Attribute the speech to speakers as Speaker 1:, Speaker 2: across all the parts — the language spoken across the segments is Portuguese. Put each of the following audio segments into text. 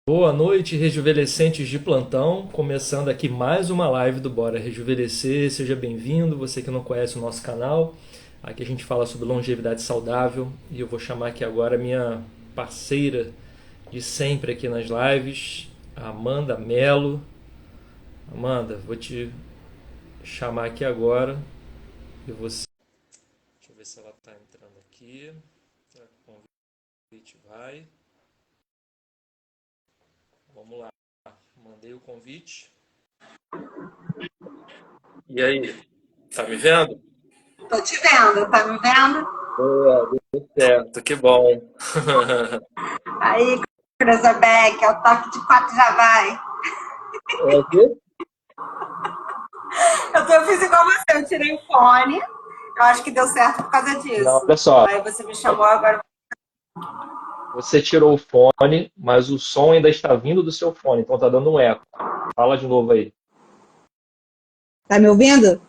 Speaker 1: Boa noite, rejuvenescentes de plantão. Começando aqui mais uma live do Bora Rejuvenescer. Seja bem-vindo, você que não conhece o nosso canal. Aqui a gente fala sobre longevidade saudável e eu vou chamar aqui agora a minha parceira de sempre aqui nas lives, a Amanda Melo. Amanda, vou te chamar aqui agora e você. Deixa eu ver se ela está entrando aqui. Será que o convite vai? Vamos lá. Mandei o convite. E aí, tá me vendo?
Speaker 2: Tô te vendo, tá me vendo?
Speaker 1: Boa, deu certo, que bom.
Speaker 2: Aí, Cruzebeck, é o toque de quatro já vai.
Speaker 1: É aqui?
Speaker 2: Eu fiz igual você, eu tirei o fone. Eu acho que deu certo por causa
Speaker 1: Não,
Speaker 2: disso.
Speaker 1: olha só,
Speaker 2: Aí você me chamou agora.
Speaker 1: você tirou o fone, mas o som ainda está vindo do seu fone, então tá dando um eco. Fala de novo aí.
Speaker 2: Tá me ouvindo?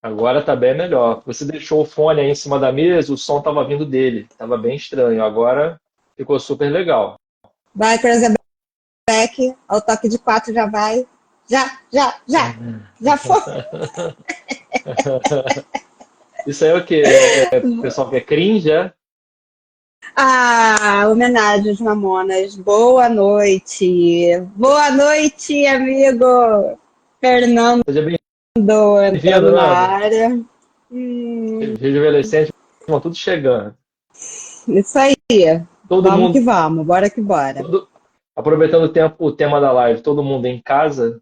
Speaker 1: Agora tá bem melhor. Você deixou o fone aí em cima da mesa, o som tava vindo dele, tava bem estranho. Agora ficou super legal.
Speaker 2: Vai, Cruzebeck, é o toque de quatro já vai. Já. Já foi.
Speaker 1: Isso aí é o quê? O pessoal que é cringe, é?
Speaker 2: Ah, homenagem aos Mamonas. Boa noite. Boa noite, amigo. Fernando
Speaker 1: Seja bem-vindo,
Speaker 2: entrando na
Speaker 1: Nando.
Speaker 2: área.
Speaker 1: Rejuvenescente, vão tudo chegando.
Speaker 2: Isso aí.
Speaker 1: Todo
Speaker 2: Vamos que
Speaker 1: mundo,
Speaker 2: vamos, bora que bora.
Speaker 1: aproveitando o tempo, o tema da live, todo mundo em casa.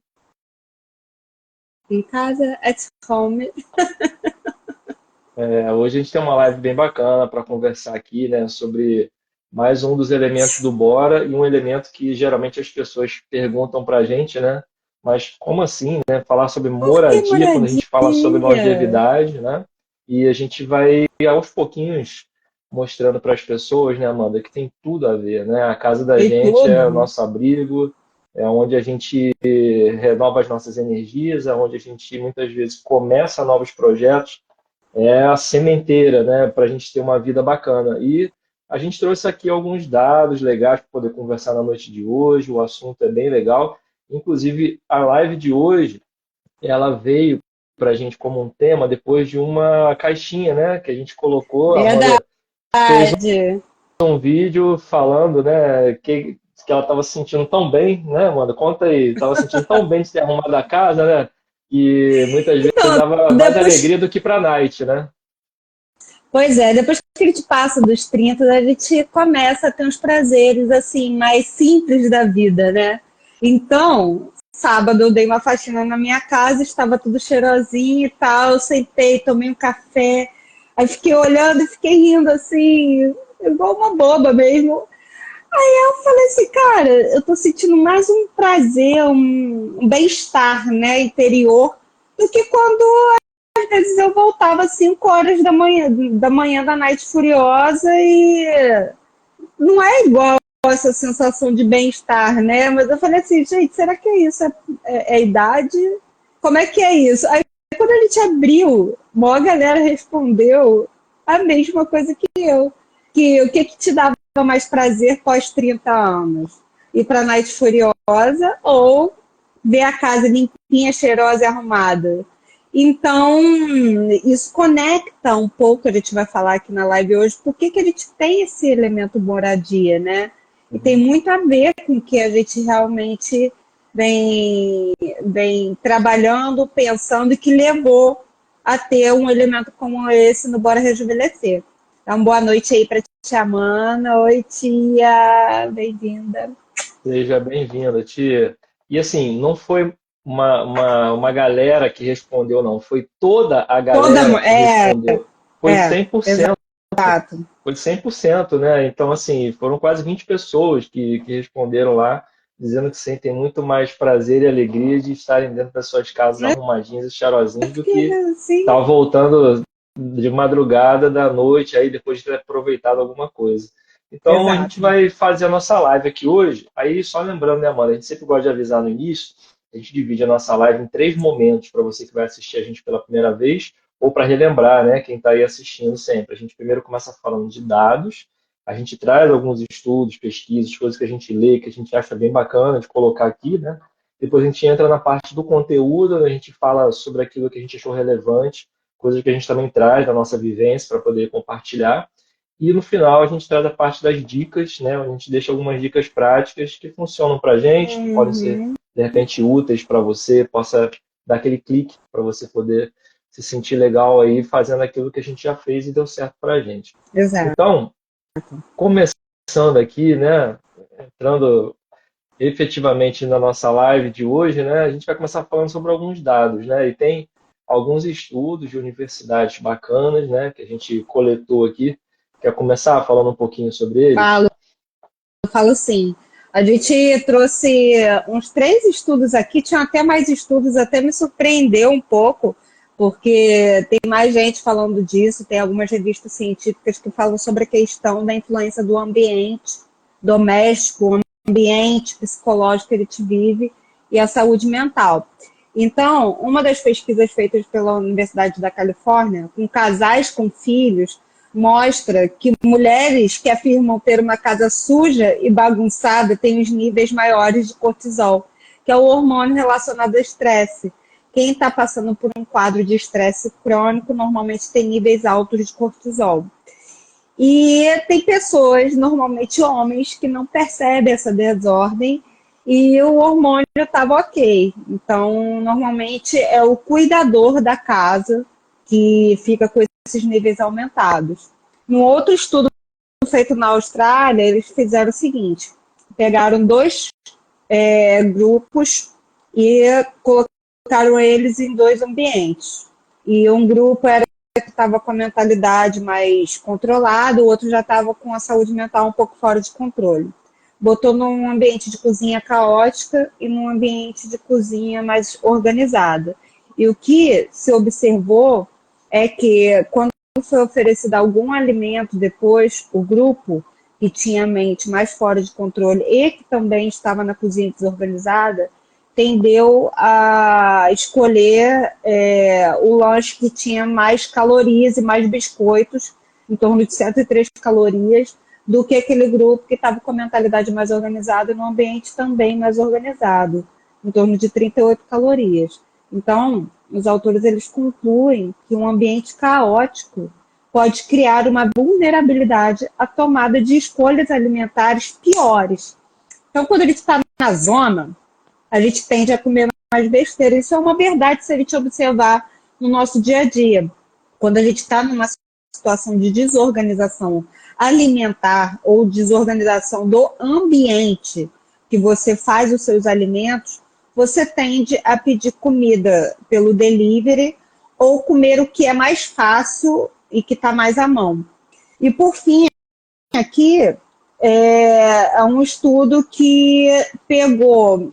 Speaker 2: Em casa, at home.
Speaker 1: Hoje a gente tem uma live bem bacana para conversar aqui, né, sobre mais um dos elementos do Bora e um elemento que geralmente as pessoas perguntam para a gente, né? Mas como assim, né? Falar sobre
Speaker 2: Por que
Speaker 1: moradia quando a gente fala sobre
Speaker 2: moradia?
Speaker 1: longevidade, né? E a gente vai aos pouquinhos mostrando para as pessoas, né, Amanda, que tem tudo a ver, né? A casa da
Speaker 2: E
Speaker 1: gente é o
Speaker 2: tudo.
Speaker 1: nosso abrigo, é onde a gente renova as nossas energias, é onde a gente muitas vezes começa novos projetos, é a sementeira, né, para a gente ter uma vida bacana. E a gente trouxe aqui alguns dados legais para poder conversar na noite de hoje. O assunto é bem legal. Inclusive, a live de hoje, ela veio para a gente como um tema depois de uma caixinha, né, que a gente colocou. A
Speaker 2: Verdade.
Speaker 1: Amanda fez um vídeo falando, né, que ela estava se sentindo tão bem, né, Amanda? Conta aí, estava se sentindo tão bem de ter arrumado a casa, né? E muitas vezes
Speaker 2: Então,
Speaker 1: dava mais
Speaker 2: depois.
Speaker 1: alegria do que para night, né?
Speaker 2: Pois é, depois que a gente passa dos 30, a gente começa a ter uns prazeres assim, mais simples da vida, né? Então, sábado eu dei uma faxina na minha casa, estava tudo cheirosinho e tal. Eu sentei, tomei um café, aí fiquei olhando e fiquei rindo assim, igual uma boba mesmo. Eu falei assim, cara, eu tô sentindo mais um prazer, um bem-estar, né, interior, do que quando às vezes eu voltava às 5 horas da manhã da Night Furiosa e não é igual essa sensação de bem-estar, né? Mas eu falei assim, gente, será que é isso? É idade? Como é que é isso? Aí quando a gente abriu, a maior galera respondeu a mesma coisa que eu. Que o que te dava mais prazer pós 30 anos? Ir pra Night Furiosa ou ver a casa limpinha, cheirosa e arrumada? Então, isso conecta um pouco, a gente vai falar aqui na live hoje, por que a gente tem esse elemento moradia, né? E tem
Speaker 1: Uhum.
Speaker 2: muito a ver com o que a gente realmente vem trabalhando, pensando e que levou a ter um elemento como esse no Bora Rejuvenescer. Então, boa noite aí para tia Amanda. Oi, tia, bem-vinda.
Speaker 1: Seja bem-vinda, tia. E assim, não foi uma galera que respondeu, não. Foi toda a
Speaker 2: Toda.
Speaker 1: galera que respondeu. Foi
Speaker 2: É,
Speaker 1: 100%.
Speaker 2: exato.
Speaker 1: Foi 100%, né? Então, assim, foram quase 20 pessoas que responderam lá, dizendo que sentem muito mais prazer e alegria de estarem dentro das suas casas arrumadinhas e cheirosinhas do
Speaker 2: Porque,
Speaker 1: que
Speaker 2: assim,
Speaker 1: estar voltando de madrugada, da noite, aí depois de ter aproveitado alguma coisa. Então, a gente
Speaker 2: exato.
Speaker 1: vai fazer a nossa live aqui hoje. Aí, só lembrando, né, Amanda, a gente sempre gosta de avisar no início, a gente divide a nossa live em três momentos para você que vai assistir a gente pela primeira vez ou para relembrar, né, quem está aí assistindo sempre. A gente primeiro começa falando de dados, A gente traz alguns estudos, pesquisas, coisas que a gente lê, que a gente acha bem bacana de colocar aqui, né? Depois a gente entra na parte do conteúdo, a gente fala sobre aquilo que a gente achou relevante, coisas que a gente também traz da nossa vivência para poder compartilhar. E no final a gente traz a parte das dicas, né? A gente deixa algumas dicas práticas que funcionam para a gente, que podem ser, de repente, úteis para você, possa dar aquele clique para você poder se sentir legal aí fazendo aquilo que a gente já fez e deu certo para a gente.
Speaker 2: Exato.
Speaker 1: Então, começando aqui, né? Entrando efetivamente na nossa live de hoje, né? A gente vai começar falando sobre alguns dados, né? E tem alguns estudos de universidades bacanas, né? Que a gente coletou aqui. Quer começar falando um pouquinho sobre eles?
Speaker 2: Falo sim. A gente trouxe uns 3 estudos aqui, tinha até mais estudos, até me surpreendeu um pouco, porque tem mais gente falando disso, tem algumas revistas científicas que falam sobre a questão da influência do ambiente doméstico, o ambiente psicológico que a gente vive e a saúde mental. Então, uma das pesquisas feitas pela Universidade da Califórnia, com casais com filhos, mostra que mulheres que afirmam ter uma casa suja e bagunçada têm os níveis maiores de cortisol, que é o hormônio relacionado ao estresse. Quem está passando por um quadro de estresse crônico normalmente tem níveis altos de cortisol. E tem pessoas, normalmente homens, que não percebem essa desordem e o hormônio estava ok. Então, normalmente é o cuidador da casa que fica com esses níveis aumentados. No outro estudo feito na Austrália, eles fizeram o seguinte: pegaram 2 grupos e colocaram eles em 2 ambientes. E um grupo era que estava com a mentalidade mais controlada, o outro já estava com a saúde mental um pouco fora de controle. Botou num ambiente de cozinha caótica e num ambiente de cozinha mais organizada. E o que se observou é que quando foi oferecido algum alimento depois, o grupo que tinha a mente mais fora de controle e que também estava na cozinha desorganizada, tendeu a escolher o lanche que tinha mais calorias e mais biscoitos, em torno de 103 calorias, do que aquele grupo que estava com a mentalidade mais organizada e no ambiente também mais organizado, em torno de 38 calorias. Então, os autores eles concluem que um ambiente caótico pode criar uma vulnerabilidade à tomada de escolhas alimentares piores. Então, quando a gente está na zona, a gente tende a comer mais besteira. Isso é uma verdade se a gente observar no nosso dia a dia. Quando a gente está numa situação de desorganização alimentar ou desorganização do ambiente que você faz os seus alimentos, você tende a pedir comida pelo delivery ou comer o que é mais fácil e que está mais à mão. E por fim, aqui é um estudo que pegou,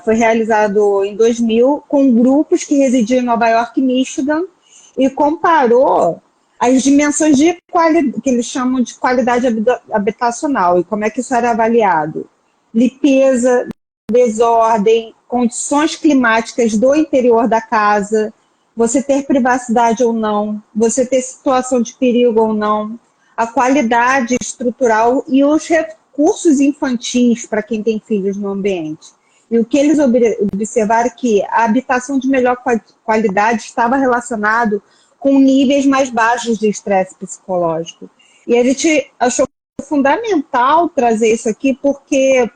Speaker 2: foi realizado em 2000 com grupos que residiam em Nova York e Michigan e comparou as dimensões de qualidade, que eles chamam de qualidade habitacional, e como é que isso era avaliado. Limpeza, desordem, condições climáticas do interior da casa, você ter privacidade ou não, você ter situação de perigo ou não, a qualidade estrutural e os recursos infantis para quem tem filhos no ambiente. E o que eles observaram é que a habitação de melhor qualidade estava relacionado com níveis mais baixos de estresse psicológico. E a gente achou fundamental trazer isso aqui porque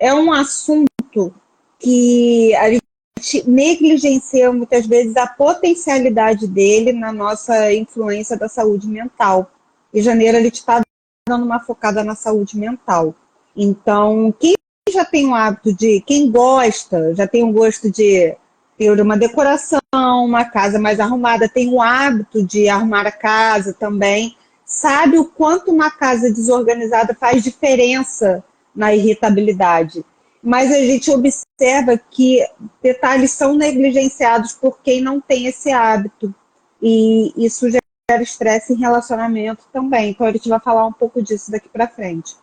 Speaker 2: é um assunto que a gente negligencia muitas vezes a potencialidade dele na nossa influência da saúde mental. Em janeiro a gente está dando uma focada na saúde mental. Então, quem já tem o hábito de, quem gosta, já tem um gosto de ter uma decoração, uma casa mais arrumada, tem o hábito de arrumar a casa também, sabe o quanto uma casa desorganizada faz diferença na irritabilidade. Mas a gente observa que detalhes são negligenciados por quem não tem esse hábito. E isso gera estresse em relacionamento também. Então a gente vai falar um pouco disso daqui para frente.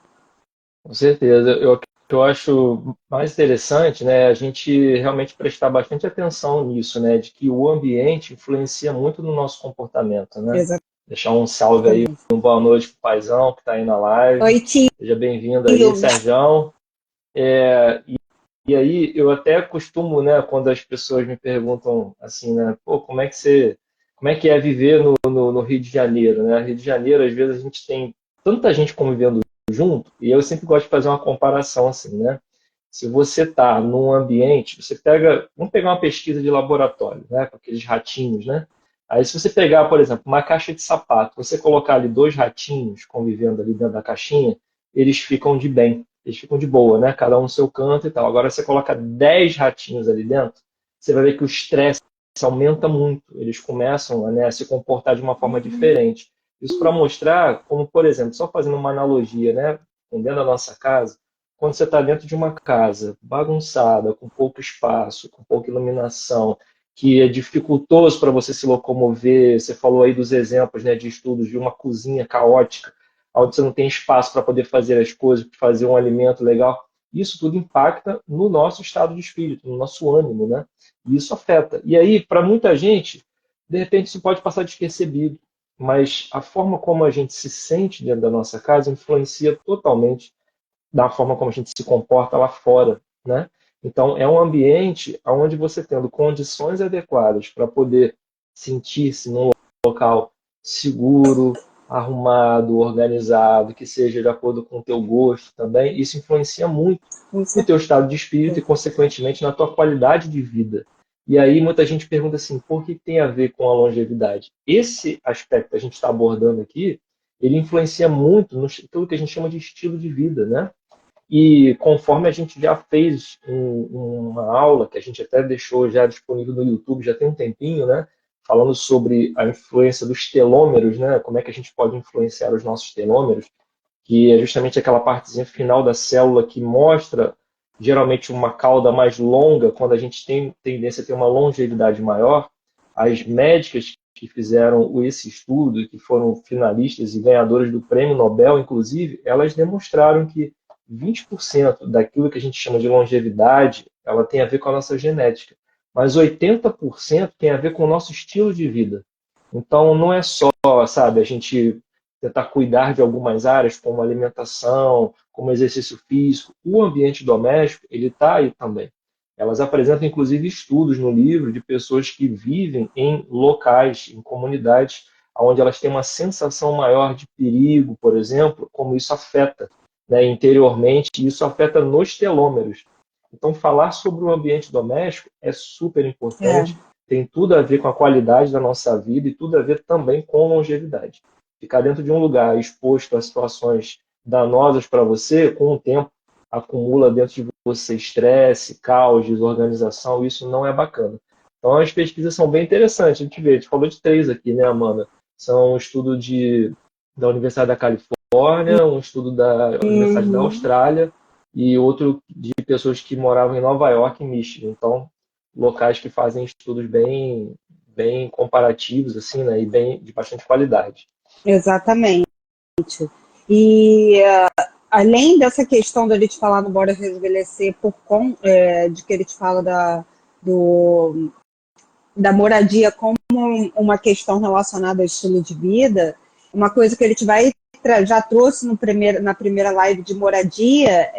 Speaker 1: Com certeza. O que eu acho mais interessante, né, é a gente realmente prestar bastante atenção nisso, né, de que o ambiente influencia muito no nosso comportamento, né? Deixar um salve aí, uma boa noite pro paizão que está aí na live.
Speaker 2: Oi, tio.
Speaker 1: Seja bem-vindo aí, Serjão. E aí, eu até costumo, né, quando as pessoas me perguntam assim, né, pô, como é que é viver no Rio de Janeiro, né? Rio de Janeiro, às vezes a gente tem tanta gente convivendo junto, e eu sempre gosto de fazer uma comparação assim, né? Se você está num ambiente, vamos pegar uma pesquisa de laboratório, né, com aqueles ratinhos, né? Aí se você pegar, por exemplo, uma caixa de sapato, você colocar ali dois ratinhos convivendo ali dentro da caixinha, eles ficam de bem, eles ficam de boa, né? Cada um no seu canto e tal. Agora você coloca 10 ratinhos ali dentro, você vai ver que o estresse aumenta muito, eles começam, né, a se comportar de uma forma diferente. Isso para mostrar como, por exemplo, só fazendo uma analogia, né, dentro da nossa casa, quando você está dentro de uma casa bagunçada, com pouco espaço, com pouca iluminação, que é dificultoso para você se locomover, você falou aí dos exemplos, né, de estudos de uma cozinha caótica, onde você não tem espaço para poder fazer as coisas, para fazer um alimento legal, isso tudo impacta no nosso estado de espírito, no nosso ânimo, né? E isso afeta. E aí, para muita gente, de repente isso pode passar despercebido, mas a forma como a gente se sente dentro da nossa casa influencia totalmente da forma como a gente se comporta lá fora, né? Então, é um ambiente onde você tendo condições adequadas para poder sentir-se num local seguro, arrumado, organizado, que seja de acordo com o teu gosto também, isso influencia muito no teu estado de espírito e, consequentemente, na tua qualidade de vida. E aí muita gente pergunta assim, por que tem a ver com a longevidade? Esse aspecto que a gente está abordando aqui, ele influencia muito no que a gente chama de estilo de vida, né? E conforme a gente já fez uma aula, que a gente até deixou já disponível no YouTube, já tem um tempinho, né? Falando sobre a influência dos telômeros, né? Como é que a gente pode influenciar os nossos telômeros, que é justamente aquela partezinha final da célula que mostra geralmente uma cauda mais longa, quando a gente tem tendência a ter uma longevidade maior. As médicas que fizeram esse estudo, que foram finalistas e ganhadoras do Prêmio Nobel, inclusive, elas demonstraram que 20% daquilo que a gente chama de longevidade, ela tem a ver com a nossa genética, mas 80% tem a ver com o nosso estilo de vida. Então, não é só, sabe, a gente tentar cuidar de algumas áreas, como alimentação, como exercício físico. O ambiente doméstico, ele está aí também. Elas apresentam, inclusive, estudos no livro de pessoas que vivem em locais, em comunidades, onde elas têm uma sensação maior de perigo, por exemplo, como isso afeta, né, interiormente, e isso afeta nos telômeros. Então, falar sobre o ambiente doméstico é super importante, tem tudo a ver com a qualidade da nossa vida e tudo a ver também com longevidade. Ficar dentro de um lugar exposto a situações danosas para você, com o tempo, acumula dentro de você estresse, caos, desorganização, isso não é bacana. Então, as pesquisas são bem interessantes. A gente falou de três aqui, né, Amanda? São um estudo da Universidade da Califórnia, um estudo da Universidade da Austrália e outro de pessoas que moravam em Nova York e Michigan. Então, locais que fazem estudos bem comparativos, assim, né, e bem de bastante qualidade.
Speaker 2: Exatamente. E além dessa questão da gente falar no Bora Rejuvenescer, de que ele te fala da moradia como uma questão relacionada ao estilo de vida, uma coisa que ele já trouxe na primeira live de moradia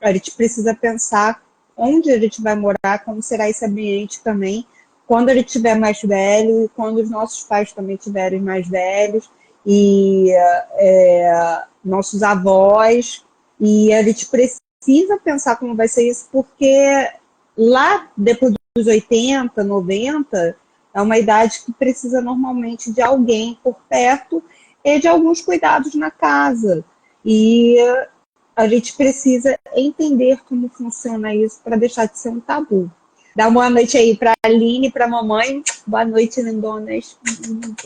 Speaker 2: a gente precisa pensar onde a gente vai morar, como será esse ambiente também, quando a gente estiver mais velho e quando os nossos pais também estiverem mais velhos e nossos avós, e a gente precisa pensar como vai ser isso, porque lá depois dos 80, 90, é uma idade que precisa normalmente de alguém por perto e de alguns cuidados na casa. E a gente precisa entender como funciona isso para deixar de ser um tabu. Dá uma boa noite aí para a Aline, para a mamãe. Boa noite, lindonas.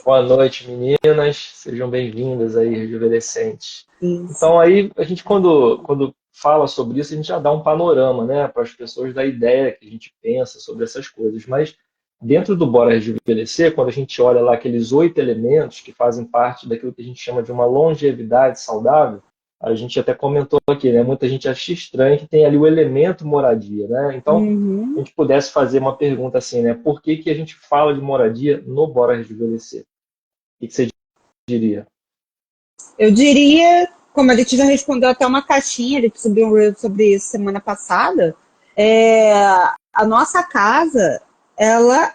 Speaker 1: Boa noite, meninas. Sejam bem-vindas aí, rejuvenescentes.
Speaker 2: Isso.
Speaker 1: Então, aí, a gente, quando fala sobre isso, a gente já dá um panorama, né, para as pessoas da ideia que a gente pensa sobre essas coisas. Mas, dentro do Bora Rejuvenescer, quando a gente olha lá aqueles 8 elementos que fazem parte daquilo que a gente chama de uma longevidade saudável, a gente até comentou aqui, né? Muita gente acha estranho que tem ali o elemento moradia, né? Então, a gente pudesse fazer uma pergunta assim, né? Por que a gente fala de moradia no Bora Rejuvenescer? que você diria?
Speaker 2: Eu diria, como a gente já respondeu até uma caixinha, a gente subiu um reel sobre isso semana passada, a nossa casa, ela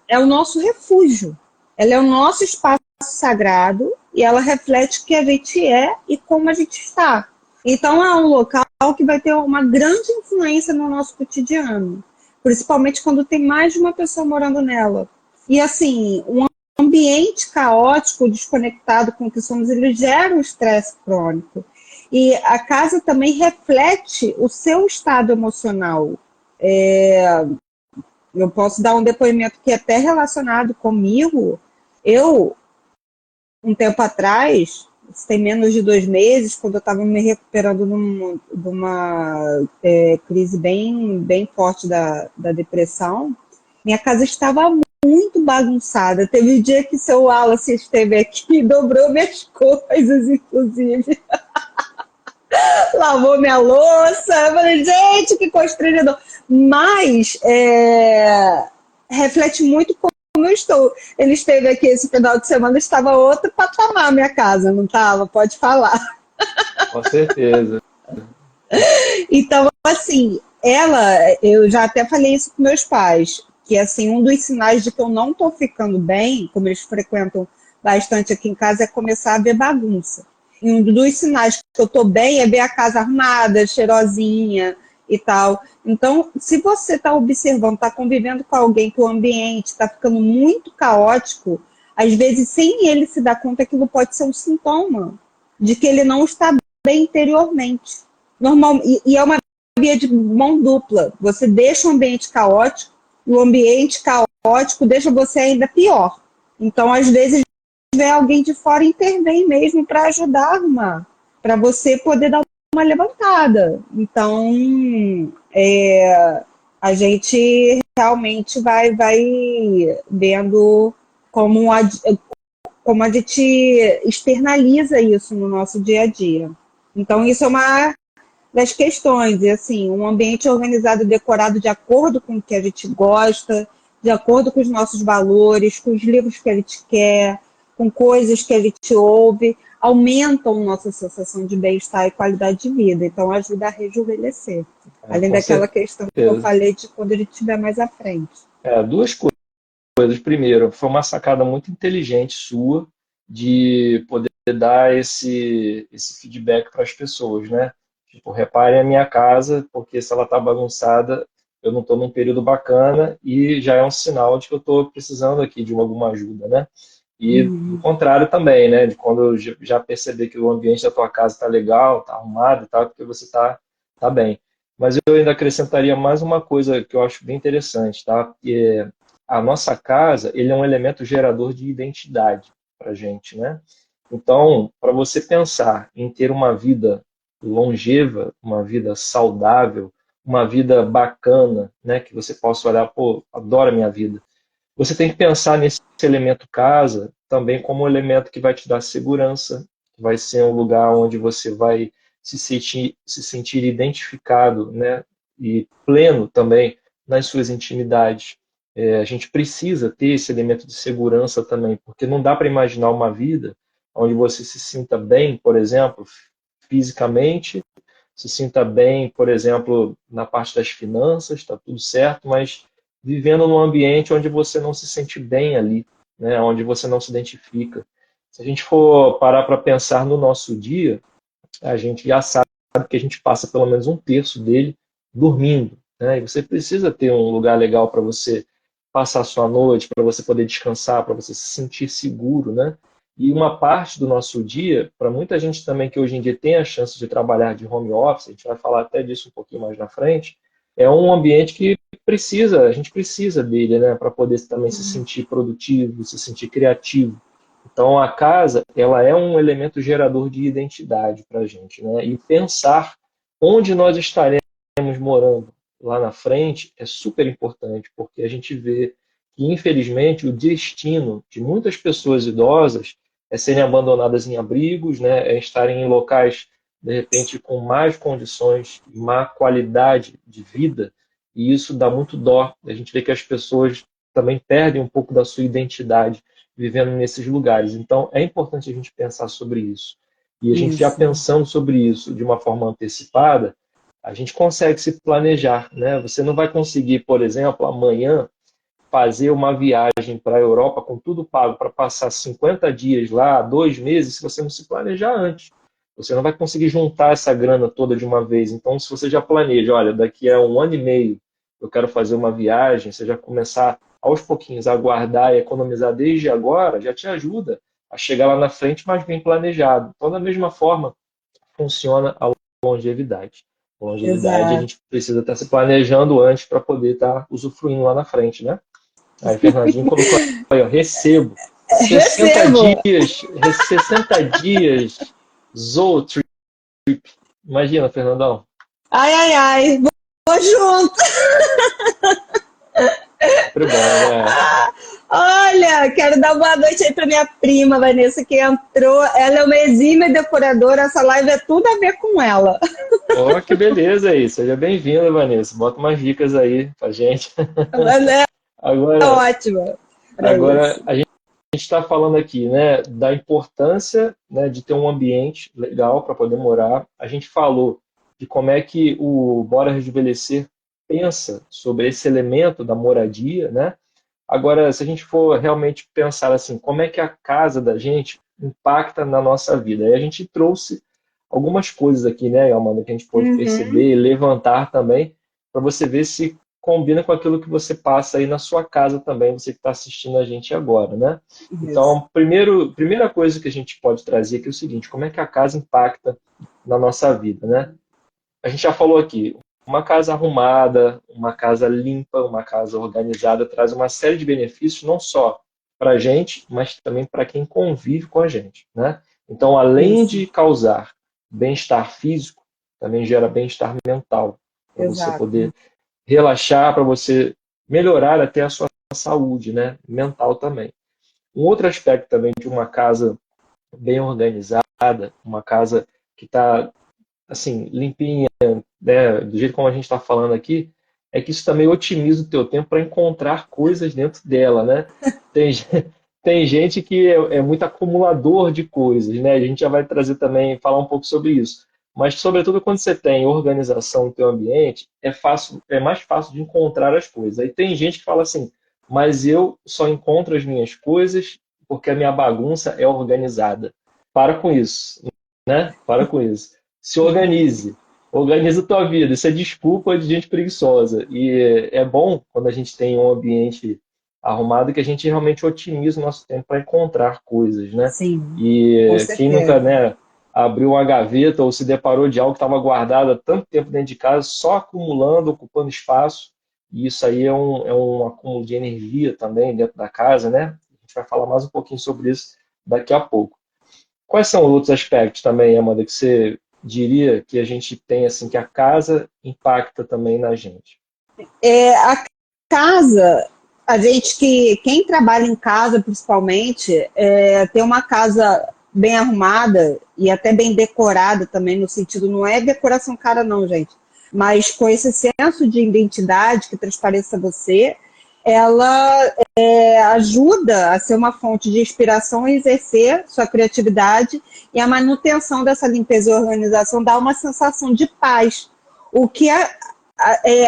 Speaker 2: é o nosso refúgio, ela é o nosso espaço sagrado e ela reflete o que a gente é e como a gente está. Então é um local que vai ter uma grande influência no nosso cotidiano, principalmente quando tem mais de uma pessoa morando nela. E assim, um ambiente caótico, desconectado com o que somos, ele gera um estresse crônico. E a casa também reflete o seu estado emocional. Eu posso dar um depoimento que é até relacionado comigo. Eu, um tempo atrás, tem menos de 2 meses, quando eu estava me recuperando de uma crise bem forte da depressão, minha casa estava muito bagunçada. Teve um dia que seu Wallace esteve aqui e dobrou minhas coisas, inclusive. Lavou minha louça. Eu falei, gente, que constrangedor. Mas reflete muito como eu estou. Ele esteve aqui esse final de semana, estava outro patamar minha casa, não estava? Pode falar.
Speaker 1: Com certeza.
Speaker 2: Então, assim, eu já até falei isso com meus pais, que assim, um dos sinais de que eu não estou ficando bem, como eles frequentam bastante aqui em casa, é começar a ver bagunça. E um dos sinais que eu estou bem é ver a casa arrumada, cheirosinha e tal. Então, se você está observando, está convivendo com alguém que o ambiente está ficando muito caótico, às vezes, sem ele se dar conta, aquilo pode ser um sintoma de que ele não está bem interiormente. Normal, e é uma via de mão dupla. Você deixa o ambiente caótico, e o ambiente caótico deixa você ainda pior. Então, às vezes, vem alguém de fora intervém mesmo para ajudar a arrumar, para você poder dar uma levantada. Então, a gente realmente vai vendo como a gente externaliza isso no nosso dia a dia. Então, isso é uma das questões, e assim, um ambiente organizado e decorado de acordo com o que a gente gosta, de acordo com os nossos valores, com os livros que a gente quer, com coisas que a gente ouve, aumentam nossa sensação de bem-estar e qualidade de vida. Então, ajuda a rejuvenescer. Além
Speaker 1: Com
Speaker 2: daquela questão que eu
Speaker 1: certeza.
Speaker 2: falei de quando a gente estiver mais à frente.
Speaker 1: Duas coisas. Primeiro, foi uma sacada muito inteligente sua de poder dar esse feedback para as pessoas, né? Tipo, reparem a minha casa, porque se ela está bagunçada, eu não estou num período bacana e já é um sinal de que eu estou precisando aqui de alguma ajuda, né? E do contrário também, né? De quando eu já perceber que o ambiente da tua casa está legal, está arrumado e tal, é porque você tá bem. Mas eu ainda acrescentaria mais uma coisa que eu acho bem interessante, tá? Que a nossa casa, ele é um elemento gerador de identidade para a gente, né? Então, para você pensar em ter uma vida longeva, uma vida saudável, uma vida bacana, né? Que você possa olhar, pô, adoro a minha vida. Você tem que pensar nesse elemento casa também como um elemento que vai te dar segurança, que vai ser um lugar onde você vai se sentir identificado, né, e pleno também nas suas intimidades. A gente precisa ter esse elemento de segurança também, porque não dá para imaginar uma vida onde você se sinta bem, por exemplo, fisicamente, se sinta bem, por exemplo, na parte das finanças, está tudo certo, mas vivendo num ambiente onde você não se sente bem ali, né, onde você não se identifica. Se a gente for parar para pensar no nosso dia, a gente já sabe que a gente passa pelo menos um terço dele dormindo, né? E você precisa ter um lugar legal para você passar a sua noite, para você poder descansar, para você se sentir seguro, né? E uma parte do nosso dia, para muita gente também que hoje em dia tem a chance de trabalhar de home office, a gente vai falar até disso um pouquinho mais na frente, é um ambiente que a gente precisa dele, né, para poder também se sentir produtivo, se sentir criativo. Então, a casa, ela é um elemento gerador de identidade para a gente, né? E pensar onde nós estaremos morando lá na frente é super importante, porque a gente vê que, infelizmente, o destino de muitas pessoas idosas é serem abandonadas em abrigos, né? É estarem em locais, de repente, com más condições, má qualidade de vida, e isso dá muito dó. A gente vê que as pessoas também perdem um pouco da sua identidade vivendo nesses lugares. Então, é importante a gente pensar sobre isso. E a gente já
Speaker 2: Isso.
Speaker 1: pensando sobre isso de uma forma antecipada, a gente consegue se planejar, né? Você não vai conseguir, por exemplo, amanhã fazer uma viagem para a Europa com tudo pago para passar 50 dias lá, 2 meses, se você não se planejar antes. Você não vai conseguir juntar essa grana toda de uma vez. Então, se você já planeja, olha, daqui a 1 ano e meio eu quero fazer uma viagem, você já começar aos pouquinhos a guardar e economizar desde agora, já te ajuda a chegar lá na frente, mas bem planejado. Então, da mesma forma, funciona a longevidade. A longevidade, a
Speaker 2: Exato.
Speaker 1: gente precisa estar se planejando antes para poder estar usufruindo lá na frente, né? Aí, Fernandinho colocou aí, ó, recebo. 60
Speaker 2: Recebo!
Speaker 1: dias, 60 dias, Zootrip. Imagina, Fernandão.
Speaker 2: Ai, ai, ai, vou junto!
Speaker 1: Sempre bom, né?
Speaker 2: Olha, quero dar boa noite aí para minha prima, Vanessa, que entrou. Ela é uma exímia decoradora, essa live é tudo a ver com ela.
Speaker 1: Ó, que beleza aí. Seja bem-vinda, Vanessa. Bota umas dicas aí pra gente.
Speaker 2: Ela é
Speaker 1: Agora,
Speaker 2: ótima para
Speaker 1: agora
Speaker 2: isso.
Speaker 1: a gente está falando aqui, né, da importância, né, de ter um ambiente legal para poder morar. A gente falou de como é que o Bora Rejuvenescer pensa sobre esse elemento da moradia, né? Agora, se a gente for realmente pensar assim, como é que a casa da gente impacta na nossa vida? Aí a gente trouxe algumas coisas aqui, né, Amanda, que a gente pode
Speaker 2: Uhum,
Speaker 1: perceber e levantar também, para você ver se combina com aquilo que você passa aí na sua casa também, você que está assistindo a gente agora, né?
Speaker 2: isso.
Speaker 1: Então, primeira coisa que a gente pode trazer aqui é o seguinte, como é que a casa impacta na nossa vida, né? A gente já falou aqui, uma casa arrumada, uma casa limpa, uma casa organizada traz uma série de benefícios, não só para a gente, mas também para quem convive com a gente, né? Então, além
Speaker 2: Isso,
Speaker 1: de causar bem-estar físico, também gera bem-estar mental, para você
Speaker 2: exato.
Speaker 1: poder relaxar, para você melhorar até a sua saúde, né? Mental também. Um outro aspecto também de uma casa bem organizada, uma casa que está assim limpinha, né, do jeito como a gente está falando aqui, é que isso também otimiza o teu tempo para encontrar coisas dentro dela, né? Tem, tem gente que é muito acumulador de coisas, né? A gente já vai trazer também, falar um pouco sobre isso. Mas, sobretudo, quando você tem organização no teu ambiente, é fácil, é mais fácil de encontrar as coisas. Aí tem gente que fala assim, mas eu só encontro as minhas coisas porque a minha bagunça é organizada. Para com isso, né? Para com isso. Se organize. Organiza a tua vida. Isso é desculpa de gente preguiçosa. E é bom quando a gente tem um ambiente arrumado que a gente realmente otimiza o nosso tempo para encontrar coisas, né?
Speaker 2: Sim, com
Speaker 1: E quem nunca,
Speaker 2: certeza.
Speaker 1: né, abriu uma gaveta ou se deparou de algo que estava guardado há tanto tempo dentro de casa, só acumulando, ocupando espaço. E isso aí é um acúmulo de energia também dentro da casa, né? A gente vai falar mais um pouquinho sobre isso daqui a pouco. Quais são outros aspectos também, Amanda, que você diria que a gente tem, assim, que a casa impacta também na gente?
Speaker 2: A casa, a gente quem trabalha em casa principalmente, ter uma casa bem arrumada e até bem decorada também, no sentido, não é decoração cara não, gente, mas com esse senso de identidade que transpareça você, ela ajuda a ser uma fonte de inspiração e exercer sua criatividade, e a manutenção dessa limpeza e organização dá uma sensação de paz, o que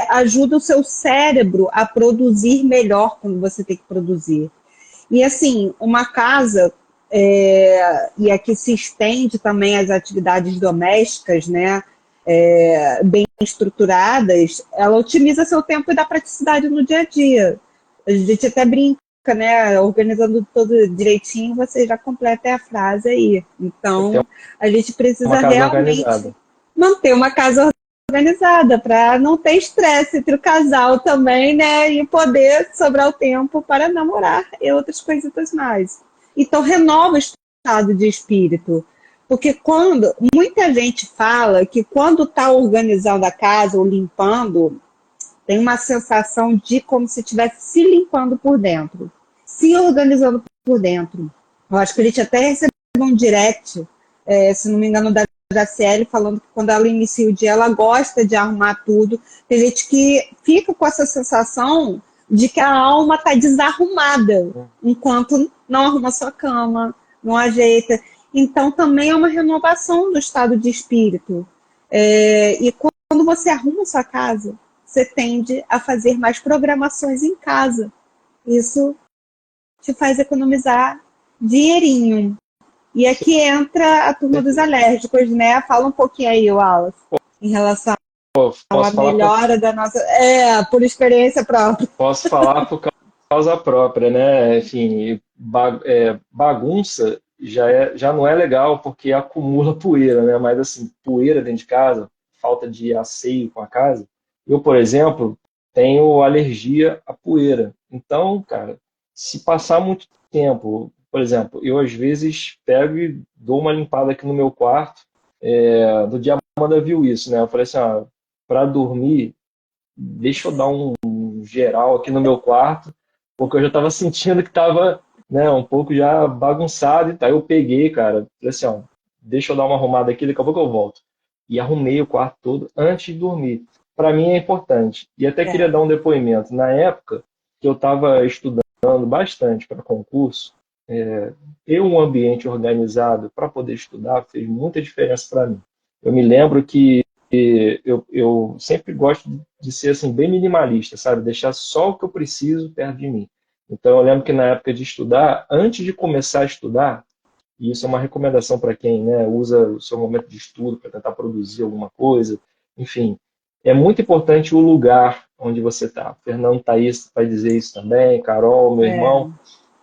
Speaker 2: ajuda o seu cérebro a produzir melhor quando você tem que produzir. E assim, uma casa, e aqui se estende também as atividades domésticas, né? Bem estruturadas, ela otimiza seu tempo e dá praticidade no dia a dia. A gente até brinca, né? Organizando tudo direitinho, você já completa a frase aí.
Speaker 1: Você tem
Speaker 2: Então, a gente
Speaker 1: uma
Speaker 2: precisa
Speaker 1: casa
Speaker 2: realmente
Speaker 1: organizada.
Speaker 2: manter uma casa organizada para não ter estresse entre o casal também, né? E poder sobrar o tempo para namorar e outras coisitas mais. Então, renova o estado de espírito. Porque quando muita gente fala que quando está organizando a casa ou limpando, tem uma sensação de como se estivesse se limpando por dentro, se organizando por dentro. Eu acho que a gente até recebeu um direct, se não me engano, da Graciele, falando que quando ela inicia o dia, ela gosta de arrumar tudo. Tem gente que fica com essa sensação de que a alma está desarrumada, enquanto não arruma sua cama, não ajeita. Então, também é uma renovação do estado de espírito. E quando você arruma sua casa, você tende a fazer mais programações em casa. Isso te faz economizar dinheirinho. E aqui entra a turma dos alérgicos, né? Fala um pouquinho aí, Wallace, em relação à melhora da nossa... por experiência própria.
Speaker 1: Posso falar por causa própria, né? Enfim, bagunça já não é legal porque acumula poeira, né? Mas assim, poeira dentro de casa, falta de asseio com a casa. Eu, por exemplo, tenho alergia à poeira. Então, cara, se passar muito tempo, por exemplo, eu às vezes pego e dou uma limpada aqui no meu quarto. No dia a Amanda viu isso, né? Eu falei assim, para dormir, deixa eu dar um geral aqui no meu quarto, porque eu já estava sentindo que estava, né, um pouco já bagunçado. Aí eu peguei, cara, falei assim, deixa eu dar uma arrumada aqui, daqui a pouco eu volto. E arrumei o quarto todo antes de dormir. Para mim é importante. E até queria dar um depoimento. Na época que eu estava estudando bastante para concurso, ter um ambiente organizado para poder estudar fez muita diferença para mim. Eu me lembro que eu sempre gosto de ser assim, bem minimalista, sabe? Deixar só o que eu preciso perto de mim. Então, eu lembro que na época de estudar, antes de começar a estudar, e isso é uma recomendação para quem, né, usa o seu momento de estudo para tentar produzir alguma coisa, enfim, é muito importante o lugar onde você está. Fernando Thaís vai dizer isso também, Carol, meu irmão.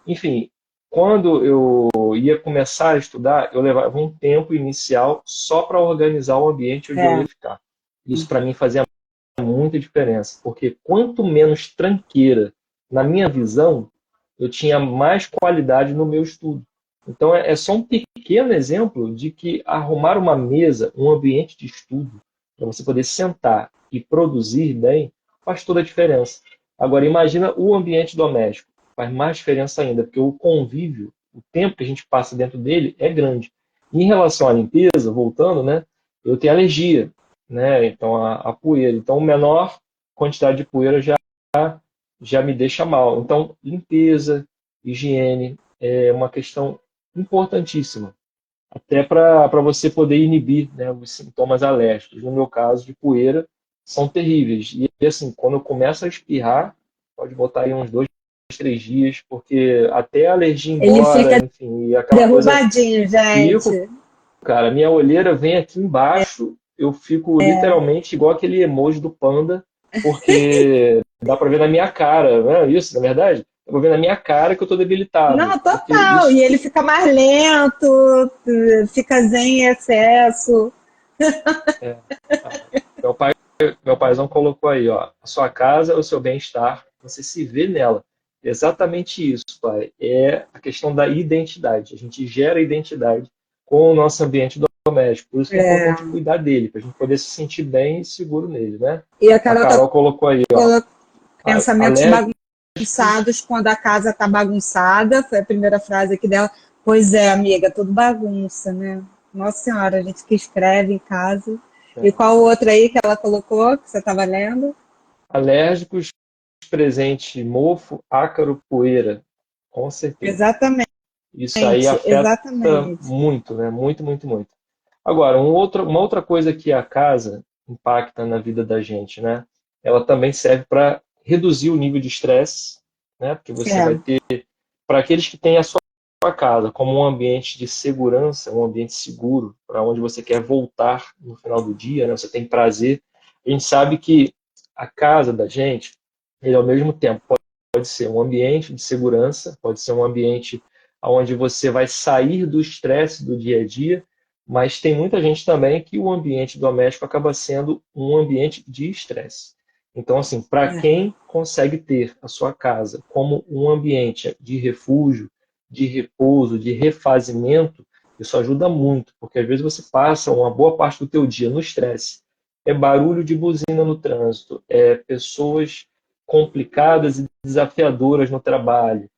Speaker 1: Enfim, quando eu ia começar a estudar, eu levava um tempo inicial só para organizar o ambiente onde eu ia ficar. Isso para mim fazia muita diferença, porque quanto menos tranqueira, na minha visão, eu tinha mais qualidade no meu estudo. Então é só um pequeno exemplo de que arrumar uma mesa, um ambiente de estudo, para você poder sentar e produzir bem, faz toda a diferença. Agora imagina o ambiente doméstico, faz mais diferença ainda, porque o convívio, o tempo que a gente passa dentro dele é grande. E em relação à limpeza, voltando, né, eu tenho alergia, né? Então a poeira, então menor quantidade de poeira já me deixa mal. Então limpeza, higiene é uma questão importantíssima, até para você poder inibir, né, os sintomas alérgicos. No meu caso de poeira são terríveis e assim quando eu começo a espirrar, pode botar aí uns 2, 3 dias, porque até a alergia ir
Speaker 2: Ele
Speaker 1: embora,
Speaker 2: fica
Speaker 1: enfim, e aquela coisa
Speaker 2: derrubadinho,
Speaker 1: fico,
Speaker 2: gente.
Speaker 1: cara, minha olheira vem aqui embaixo, eu fico literalmente igual aquele emoji do panda, porque dá pra ver na minha cara, não é isso, na verdade? Dá pra ver na minha cara que eu tô debilitado,
Speaker 2: Não,
Speaker 1: porque
Speaker 2: total.
Speaker 1: isso
Speaker 2: E ele fica mais lento, fica zen em excesso.
Speaker 1: é. Ah, meu paizão colocou aí, ó, a sua casa é o seu bem-estar, você se vê nela. Exatamente isso, pai. É a questão da identidade. A gente gera identidade com o nosso ambiente doméstico. Por isso que é importante cuidar dele, para a gente poder se sentir bem e seguro nele, né?
Speaker 2: E a
Speaker 1: A
Speaker 2: Carol tá
Speaker 1: Carol colocou aí, ó,
Speaker 2: colocando pensamentos
Speaker 1: alérgicos.
Speaker 2: bagunçados quando a casa tá bagunçada. Foi a primeira frase aqui dela. Pois é, amiga, tudo bagunça, né? Nossa Senhora, a gente que escreve em casa. E qual outra aí que ela colocou, que você estava lendo?
Speaker 1: Alérgicos, presente, mofo, ácaro, poeira. Com certeza.
Speaker 2: Exatamente,
Speaker 1: Isso aí afeta
Speaker 2: exatamente.
Speaker 1: muito, né? Muito, muito, muito. Agora, uma outra coisa que a casa impacta na vida da gente, né? Ela também serve para reduzir o nível de estresse, né? Porque você vai ter, para aqueles que têm a sua casa como um ambiente de segurança, um ambiente seguro, para onde você quer voltar no final do dia, né? Você tem prazer. A gente sabe que a casa da gente, ele ao mesmo tempo pode ser um ambiente de segurança, pode ser um ambiente onde você vai sair do estresse do dia a dia, mas tem muita gente também que o ambiente doméstico acaba sendo um ambiente de estresse. Então, assim, para quem consegue ter a sua casa como um ambiente de refúgio, de repouso, de refazimento, isso ajuda muito, porque às vezes você passa uma boa parte do teu dia no estresse. É barulho de buzina no trânsito, é pessoas complicadas e desafiadoras no trabalho,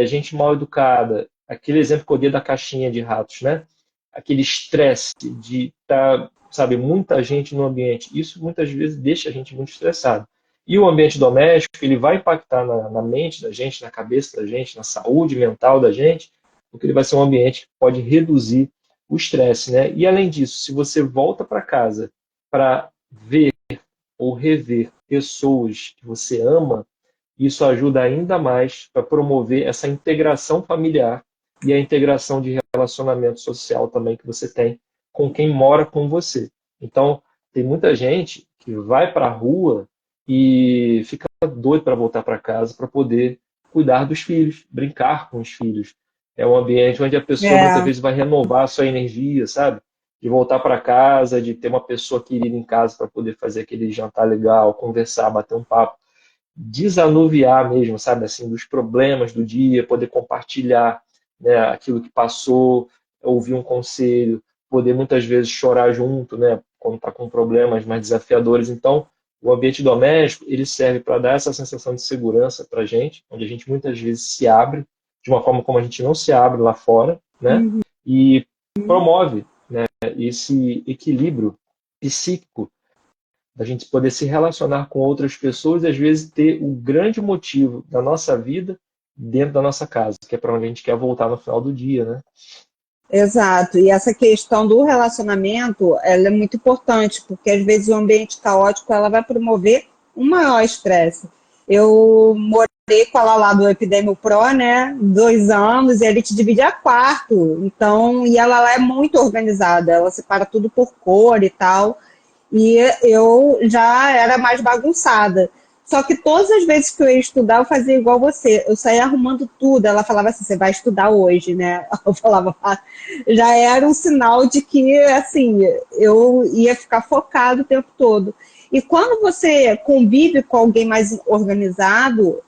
Speaker 1: gente mal educada, aquele exemplo que eu dei da caixinha de ratos, né? Aquele estresse de estar, sabe, muita gente no ambiente, isso muitas vezes deixa a gente muito estressado. E o ambiente doméstico, ele vai impactar na mente da gente, na cabeça da gente, na saúde mental da gente, porque ele vai ser um ambiente que pode reduzir o estresse, né? E além disso, se você volta para casa para ver ou rever pessoas que você ama, isso ajuda ainda mais para promover essa integração familiar e a integração de relacionamento social também que você tem com quem mora com você. Então, tem muita gente que vai para a rua e fica doido para voltar para casa para poder cuidar dos filhos, brincar com os filhos. É um ambiente onde a pessoa muitas
Speaker 2: É,
Speaker 1: vezes vai renovar a sua energia, sabe? De voltar para casa, de ter uma pessoa querida em casa para poder fazer aquele jantar legal, conversar, bater um papo, desanuviar mesmo, sabe, assim, dos problemas do dia, poder compartilhar, né, aquilo que passou, ouvir um conselho, poder muitas vezes chorar junto, né, quando está com problemas mais desafiadores. Então, o ambiente doméstico, ele serve para dar essa sensação de segurança para a gente, onde a gente muitas vezes se abre de uma forma como a gente não se abre lá fora, né,
Speaker 2: uhum.
Speaker 1: e promove, né, esse equilíbrio psíquico da gente poder se relacionar com outras pessoas e às vezes ter o grande motivo da nossa vida dentro da nossa casa, que é para onde a gente quer voltar no final do dia, né?
Speaker 2: Exato. E essa questão do relacionamento, ela é muito importante, porque às vezes o ambiente caótico, ela vai promover um maior estresse. Eu morei com ela lá do Epidemio Pro, né, 2 anos, e a gente dividia quarto. Então, e ela lá é muito organizada, ela separa tudo por cor e tal. E eu já era mais bagunçada. Só que todas as vezes que eu ia estudar, eu fazia igual você. Eu saía arrumando tudo. Ela falava assim, você vai estudar hoje, né? Eu falava, "Ah." Já era um sinal de que, assim, eu ia ficar focado o tempo todo. E quando você convive com alguém mais organizado,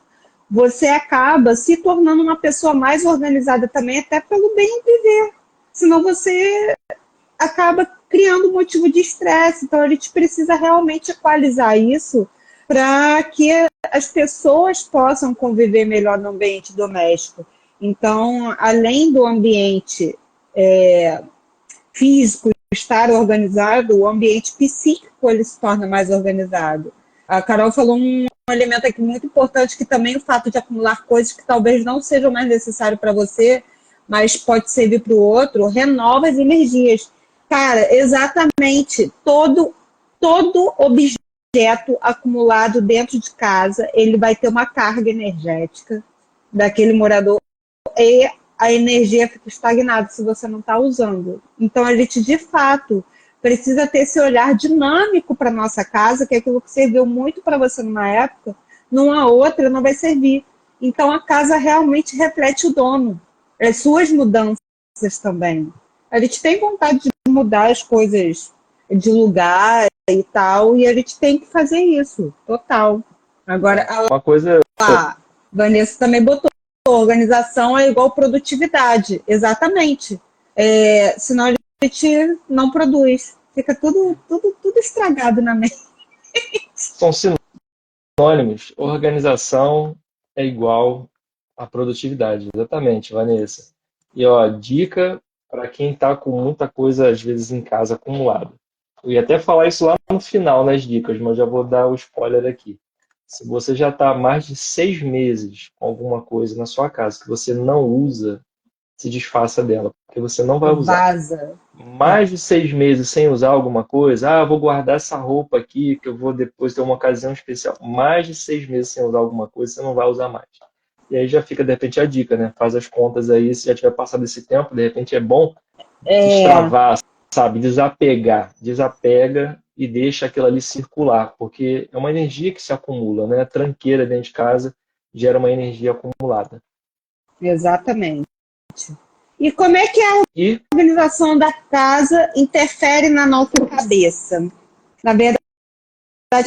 Speaker 2: você acaba se tornando uma pessoa mais organizada também, até pelo bem viver. Senão você acaba criando um motivo de estresse. Então, a gente precisa realmente equalizar isso para que as pessoas possam conviver melhor no ambiente doméstico. Então, além do ambiente físico estar organizado, o ambiente psíquico ele se torna mais organizado. A Carol falou um elemento aqui muito importante, que também o fato de acumular coisas que talvez não sejam mais necessárias para você, mas pode servir para o outro, renova as energias. Cara, exatamente, todo objeto acumulado dentro de casa, ele vai ter uma carga energética daquele morador e a energia fica estagnada se você não está usando. Então, a gente, de fato, precisa ter esse olhar dinâmico para a nossa casa, que é aquilo que serviu muito para você numa época, numa outra não vai servir. Então, a casa realmente reflete o dono, as suas mudanças também. A gente tem vontade de mudar as coisas de lugar e tal, e a gente tem que fazer isso, total. Agora,
Speaker 1: Uma coisa,
Speaker 2: a Vanessa também botou, organização é igual produtividade, exatamente. Senão a gente não produz, fica tudo estragado na mente.
Speaker 1: são sinônimos. Organização é igual a produtividade, exatamente, Vanessa. E ó, dica para quem está com muita coisa, às vezes, em casa acumulada. Eu ia até falar isso lá no final nas dicas, mas já vou dar o spoiler aqui. Se você já está há mais de 6 meses com alguma coisa na sua casa que você não usa, se desfaça dela, porque você não vai usar.
Speaker 2: Vaza.
Speaker 1: Mais de 6 meses sem usar alguma coisa, vou guardar essa roupa aqui, que eu vou depois ter uma ocasião especial. Mais de 6 meses sem usar alguma coisa, você não vai usar mais. E aí já fica, de repente, a dica, né? Faz as contas aí, se já tiver passado esse tempo, de repente é bom
Speaker 2: É,
Speaker 1: destravar, sabe? Desapegar. Desapega e deixa aquilo ali circular, porque é uma energia que se acumula, né? A tranqueira dentro de casa gera uma energia acumulada.
Speaker 2: exatamente. E como é que a
Speaker 1: E
Speaker 2: organização da casa interfere na nossa cabeça? Na verdade,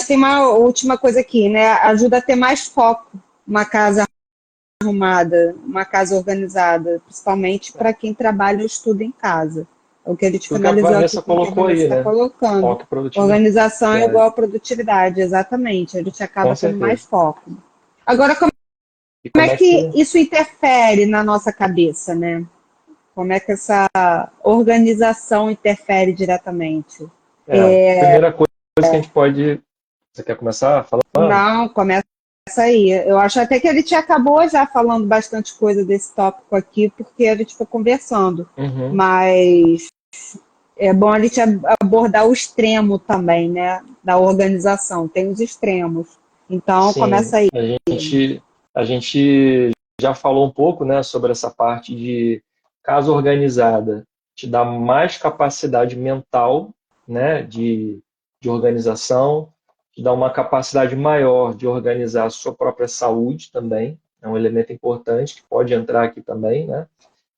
Speaker 2: tem uma última coisa aqui, né? Ajuda a ter mais foco, uma casa arrumada, uma casa organizada, principalmente para quem trabalha ou estuda em casa. É o que a gente
Speaker 1: tudo que a
Speaker 2: finalizou aqui
Speaker 1: Vanessa
Speaker 2: com o que a
Speaker 1: colocou
Speaker 2: Vanessa
Speaker 1: aí,
Speaker 2: está
Speaker 1: né?
Speaker 2: colocando.
Speaker 1: Foco e produtividade.
Speaker 2: Organização é igual a produtividade, exatamente. A gente acaba
Speaker 1: Com
Speaker 2: tendo mais
Speaker 1: certeza.
Speaker 2: foco. Agora, como
Speaker 1: E
Speaker 2: é
Speaker 1: como é
Speaker 2: que
Speaker 1: que
Speaker 2: isso interfere na nossa cabeça, né? Como é que essa organização interfere diretamente?
Speaker 1: a primeira coisa que a gente pode Você quer começar falando?
Speaker 2: Não, começa aí. Eu acho até que a gente acabou já falando bastante coisa desse tópico aqui, porque a gente foi conversando.
Speaker 1: Uhum.
Speaker 2: Mas é bom a gente abordar o extremo também, né? Da organização. Tem os extremos. Então,
Speaker 1: Sim,
Speaker 2: começa aí.
Speaker 1: a gente já falou um pouco, né, sobre essa parte de casa organizada te dá mais capacidade mental, né, de organização, te dá uma capacidade maior de organizar a sua própria saúde também, é um elemento importante que pode entrar aqui também, né,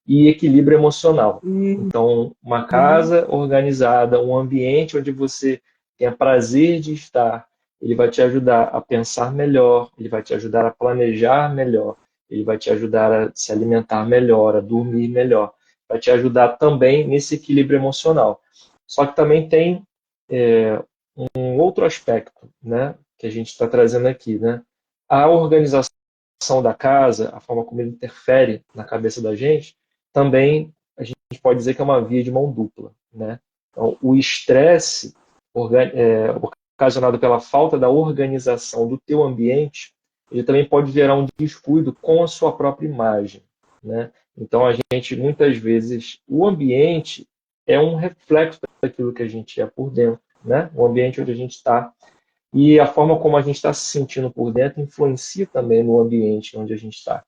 Speaker 1: e equilíbrio emocional.
Speaker 2: Uhum.
Speaker 1: Então, uma casa organizada, um ambiente onde você tenha prazer de estar, ele vai te ajudar a pensar melhor, ele vai te ajudar a planejar melhor, ele vai te ajudar a se alimentar melhor, a dormir melhor, vai te ajudar também nesse equilíbrio emocional. Só que também tem um outro aspecto, né, que a gente está trazendo aqui, né? A organização da casa, a forma como ele interfere na cabeça da gente, também a gente pode dizer que é uma via de mão dupla, né? Então, o estresse ocasionado pela falta da organização do teu ambiente, ele também pode gerar um descuido com a sua própria imagem, né? Então, a gente, muitas vezes, o ambiente é um reflexo daquilo que a gente é por dentro, né? O ambiente onde a gente está. E a forma como a gente está se sentindo por dentro influencia também no ambiente onde a gente está.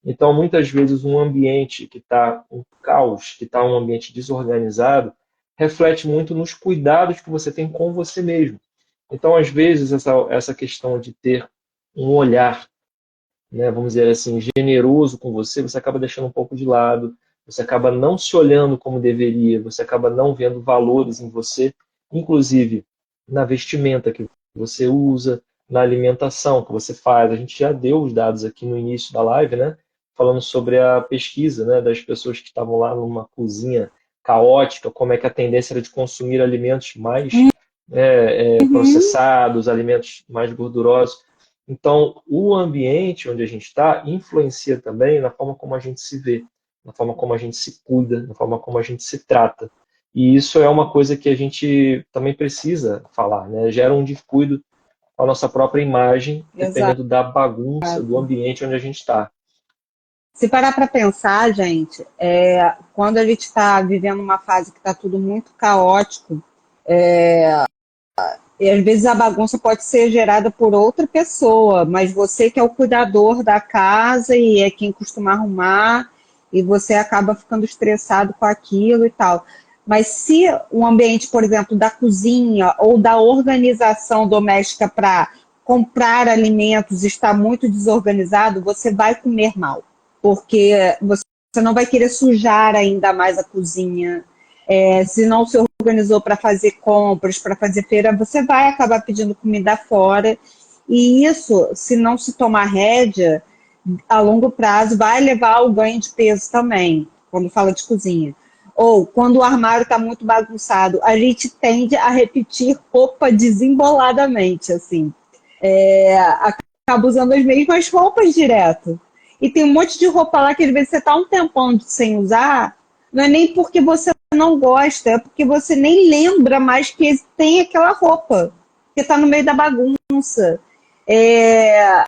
Speaker 1: Então, muitas vezes, um ambiente que está um caos, que está um ambiente desorganizado, reflete muito nos cuidados que você tem com você mesmo. Então, às vezes, essa questão de ter um olhar, né, vamos dizer assim, generoso com você, você acaba deixando um pouco de lado, você acaba não se olhando como deveria, você acaba não vendo valores em você, inclusive na vestimenta que você usa, na alimentação que você faz. A gente já deu os dados aqui no início da live, né, falando sobre a pesquisa, né, das pessoas que estavam lá numa cozinha caótica, como é que a tendência era de consumir alimentos mais
Speaker 2: Uhum.
Speaker 1: processados, alimentos mais gordurosos. Então, o ambiente onde a gente está influencia também na forma como a gente se vê, na forma como a gente se cuida, na forma como a gente se trata. E isso é uma coisa que a gente também precisa falar, né? Gera um descuido com a nossa própria imagem,
Speaker 2: Exato.
Speaker 1: dependendo da bagunça do ambiente onde a gente está.
Speaker 2: Se parar para pensar, gente, quando a gente está vivendo uma fase que está tudo muito caótico, e às vezes a bagunça pode ser gerada por outra pessoa, mas você que é o cuidador da casa e é quem costuma arrumar, e você acaba ficando estressado com aquilo e tal. Mas se o ambiente, por exemplo, da cozinha ou da organização doméstica para comprar alimentos está muito desorganizado, você vai comer mal, porque você não vai querer sujar ainda mais a cozinha. Se não se organizou para fazer compras, para fazer feira, você vai acabar pedindo comida fora. E isso, se não se tomar rédea, a longo prazo vai levar ao ganho de peso também, quando fala de cozinha. Ou quando o armário está muito bagunçado, a gente tende a repetir roupa desemboladamente, assim. Acaba usando as mesmas roupas direto. E tem um monte de roupa lá que às vezes você está um tempão sem usar, não é nem porque você não gosta, é porque você nem lembra mais que tem aquela roupa, que está no meio da bagunça. É,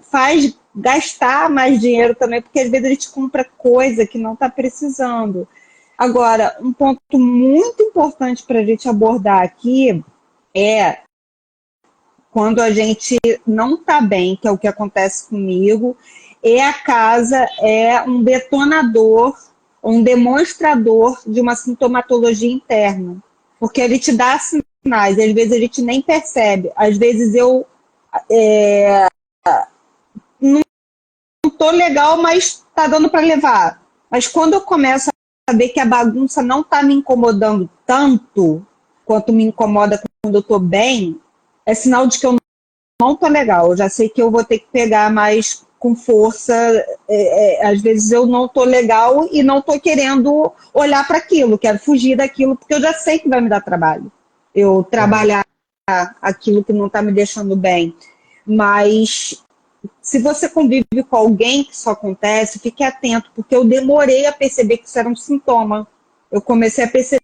Speaker 2: faz gastar mais dinheiro também, porque às vezes a gente compra coisa que não está precisando. Agora, um ponto muito importante para a gente abordar aqui é quando a gente não está bem, que é o que acontece comigo, a casa é um detonador, um demonstrador de uma sintomatologia interna. Porque a gente dá sinais, às vezes a gente nem percebe. Às vezes eu não estou legal, mas está dando para levar. Mas quando eu começo a ver que a bagunça não está me incomodando tanto quanto me incomoda quando eu estou bem, é sinal de que eu não tô legal, eu já sei que eu vou ter que pegar mais com força, às vezes eu não tô legal e não tô querendo olhar para aquilo, quero fugir daquilo, porque eu já sei que vai me dar trabalho, eu
Speaker 1: Uhum.
Speaker 2: trabalhar aquilo que não está me deixando bem, mas se você convive com alguém que isso acontece, fique atento, porque eu demorei a perceber que isso era um sintoma, eu comecei a perceber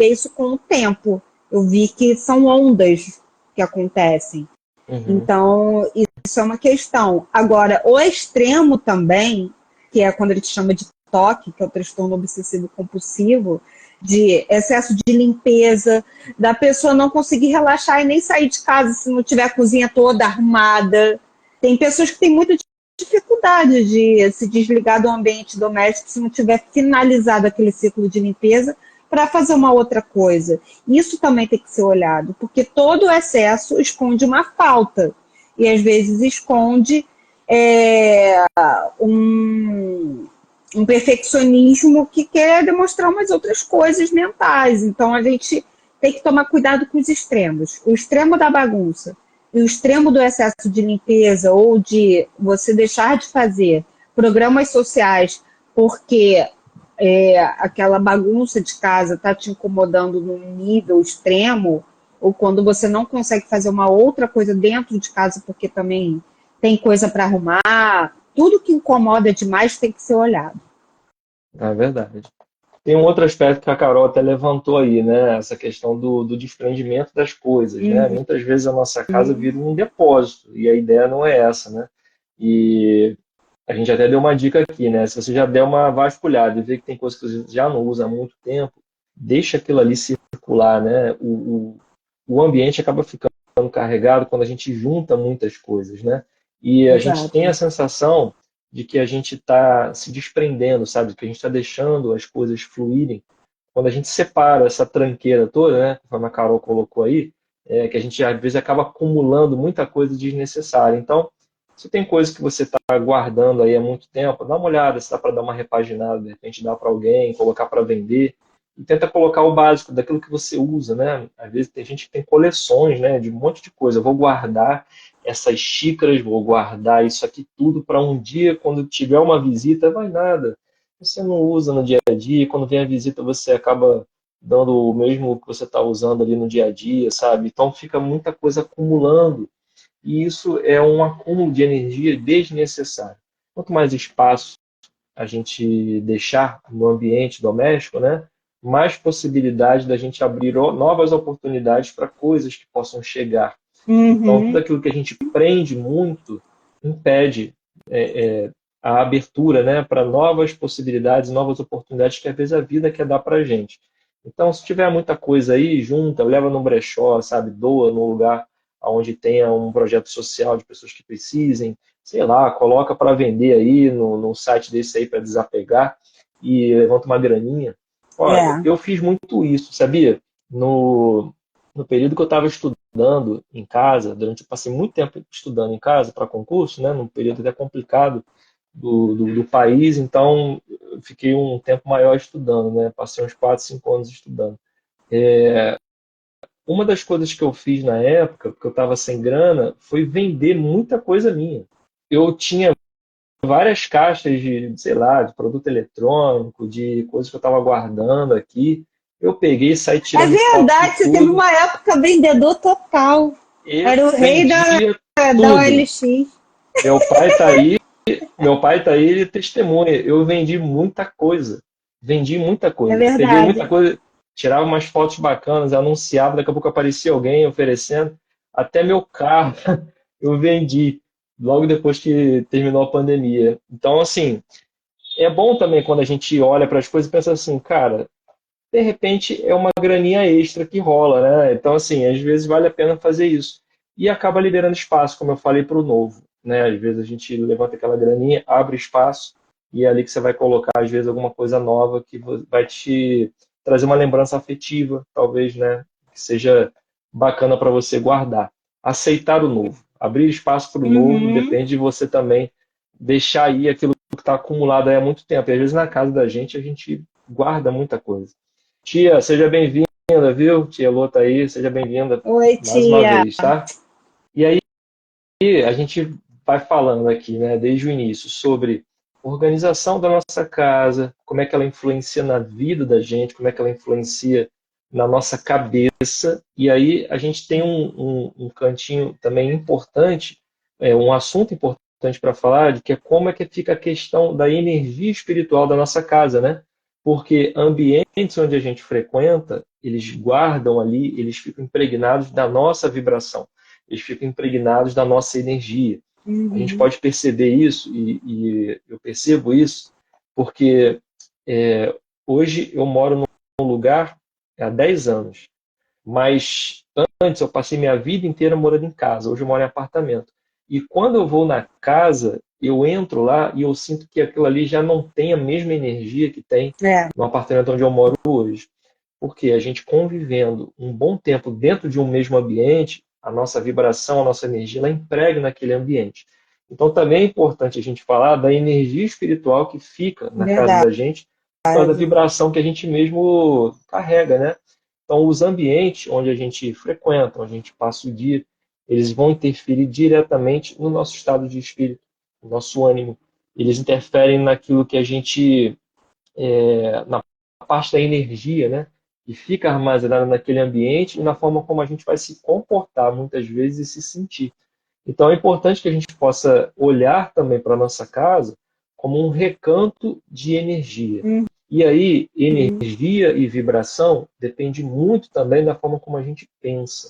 Speaker 2: isso com o tempo, eu vi que são ondas que acontecem.
Speaker 1: Uhum.
Speaker 2: Então, isso é uma questão. Agora, o extremo também, que é quando a gente chama de TOC, que é o transtorno obsessivo compulsivo, de excesso de limpeza, da pessoa não conseguir relaxar e nem sair de casa se não tiver a cozinha toda arrumada. Tem pessoas que têm muita dificuldade de se desligar do ambiente doméstico se não tiver finalizado aquele ciclo de limpeza para fazer uma outra coisa. Isso também tem que ser olhado, porque todo excesso esconde uma falta e às vezes esconde um, um perfeccionismo que quer demonstrar umas outras coisas mentais. Então a gente tem que tomar cuidado com os extremos. O extremo da bagunça e o extremo do excesso de limpeza ou de você deixar de fazer programas sociais porque aquela bagunça de casa está te incomodando num nível extremo, ou quando você não consegue fazer uma outra coisa dentro de casa porque também tem coisa para arrumar, tudo que incomoda demais tem que ser olhado.
Speaker 1: É verdade. Tem um outro aspecto que a Carol até levantou aí, né? Essa questão do desprendimento das coisas, né?
Speaker 2: Uhum.
Speaker 1: Muitas vezes a nossa casa vira um depósito e a ideia não é essa, né? E a gente até deu uma dica aqui, né? Se você já der uma vasculhada e vê que tem coisas que você já não usa há muito tempo, deixa aquilo ali circular, né? O ambiente acaba ficando carregado quando a gente junta muitas coisas, né? E a gente tem
Speaker 2: Exato.
Speaker 1: a sensação de que a gente está se desprendendo, sabe? Que a gente está deixando as coisas fluírem. Quando a gente separa essa tranqueira toda, né? Como a Carol colocou aí, que a gente às vezes acaba acumulando muita coisa desnecessária. Então, se tem coisa que você está guardando aí há muito tempo, dá uma olhada se dá para dar uma repaginada, de repente dar para alguém, colocar para vender, e tenta colocar o básico daquilo que você usa, né? Às vezes tem gente que tem coleções, né, de um monte de coisa. Eu vou guardar essas xícaras, vou guardar isso aqui tudo para um dia, quando tiver uma visita, vai nada. Você não usa no dia a dia, quando vem a visita você acaba dando o mesmo que você está usando ali no dia a dia, sabe? Então fica muita coisa acumulando e isso é um acúmulo de energia desnecessário. Quanto mais espaço a gente deixar no ambiente doméstico, né, mais possibilidade da gente abrir novas oportunidades para coisas que possam chegar. Então, tudo
Speaker 2: Uhum.
Speaker 1: aquilo que a gente prende muito impede a abertura, né, para novas possibilidades, novas oportunidades que às vezes a vida quer dar para a gente. Então, se tiver muita coisa aí, junta, leva no brechó, sabe, doa no lugar onde tenha um projeto social de pessoas que precisem, sei lá, coloca para vender aí no site desse aí para desapegar e levanta uma graninha. Ó,
Speaker 2: É.
Speaker 1: eu fiz muito isso, sabia? No período que eu estava estudando em casa, passei muito tempo estudando em casa para concurso, né, num período até complicado do país, então eu fiquei um tempo maior estudando, né, passei uns 4, 5 anos estudando. Uma das coisas que eu fiz na época, porque eu estava sem grana, foi vender muita coisa minha. Eu tinha várias caixas de, sei lá, de produto eletrônico, de coisas que eu estava guardando aqui. Eu peguei e saí
Speaker 2: É
Speaker 1: tirando foto de
Speaker 2: verdade, você teve
Speaker 1: tudo.
Speaker 2: uma época vendedor total.
Speaker 1: Eu
Speaker 2: Era o rei
Speaker 1: vendia
Speaker 2: da
Speaker 1: tudo.
Speaker 2: OLX.
Speaker 1: Meu pai tá aí, meu pai tá aí, ele testemunha. Eu vendi muita coisa. Vendi muita
Speaker 2: É
Speaker 1: coisa. Peguei muita
Speaker 2: verdade.
Speaker 1: coisa, tirava umas fotos bacanas, anunciava, daqui a pouco aparecia alguém oferecendo. Até meu carro eu vendi logo depois que terminou a pandemia. Então, assim, é bom também quando a gente olha para as coisas e pensa assim, cara, de repente é uma graninha extra que rola, né? Então, assim, às vezes vale a pena fazer isso. E acaba liberando espaço, como eu falei, para o novo, né? Às vezes a gente levanta aquela graninha, abre espaço, e é ali que você vai colocar, às vezes, alguma coisa nova que vai te trazer uma lembrança afetiva, talvez, né? Que seja bacana para você guardar. Aceitar o novo. Abrir espaço para o novo
Speaker 2: Uhum.
Speaker 1: depende de você também deixar aí aquilo que está acumulado aí há muito tempo. E às vezes na casa da gente a gente guarda muita coisa. Tia, seja bem-vinda, viu? Tia Lô tá aí, seja bem-vinda
Speaker 2: Oi,
Speaker 1: mais uma
Speaker 2: tia.
Speaker 1: vez, tá? E aí a gente vai falando aqui, né, desde o início, sobre organização da nossa casa, como é que ela influencia na vida da gente, como é que ela influencia na nossa cabeça. E aí a gente tem um cantinho também importante, um assunto importante para falar, de que é como é que fica a questão da energia espiritual da nossa casa, né? Porque ambientes onde a gente frequenta, eles guardam ali, eles ficam impregnados da nossa vibração. eles ficam impregnados da nossa energia. A gente pode perceber isso, e eu percebo isso, porque hoje eu moro num lugar há 10 anos, mas antes eu passei minha vida inteira morando em casa, hoje eu moro em apartamento. E quando eu vou na casa, eu entro lá e eu sinto que aquilo ali já não tem a mesma energia que tem no apartamento onde eu moro hoje. Porque a gente convivendo um bom tempo dentro de um mesmo ambiente, a nossa vibração, a nossa energia, ela impregna naquele ambiente. Então também é importante a gente falar da energia espiritual que fica na casa da gente, por causa da vibração que a gente mesmo carrega, né? Então os ambientes onde a gente frequenta, onde a gente passa o dia, eles vão interferir diretamente no nosso estado de espírito, no nosso ânimo. Eles interferem naquilo que a gente, na parte da energia, né? Que fica armazenada naquele ambiente e na forma como a gente vai se comportar, muitas vezes, e se sentir. Então é importante que a gente possa olhar também para a nossa casa como um recanto de energia. E aí, energia e vibração depende muito também da forma como a gente pensa.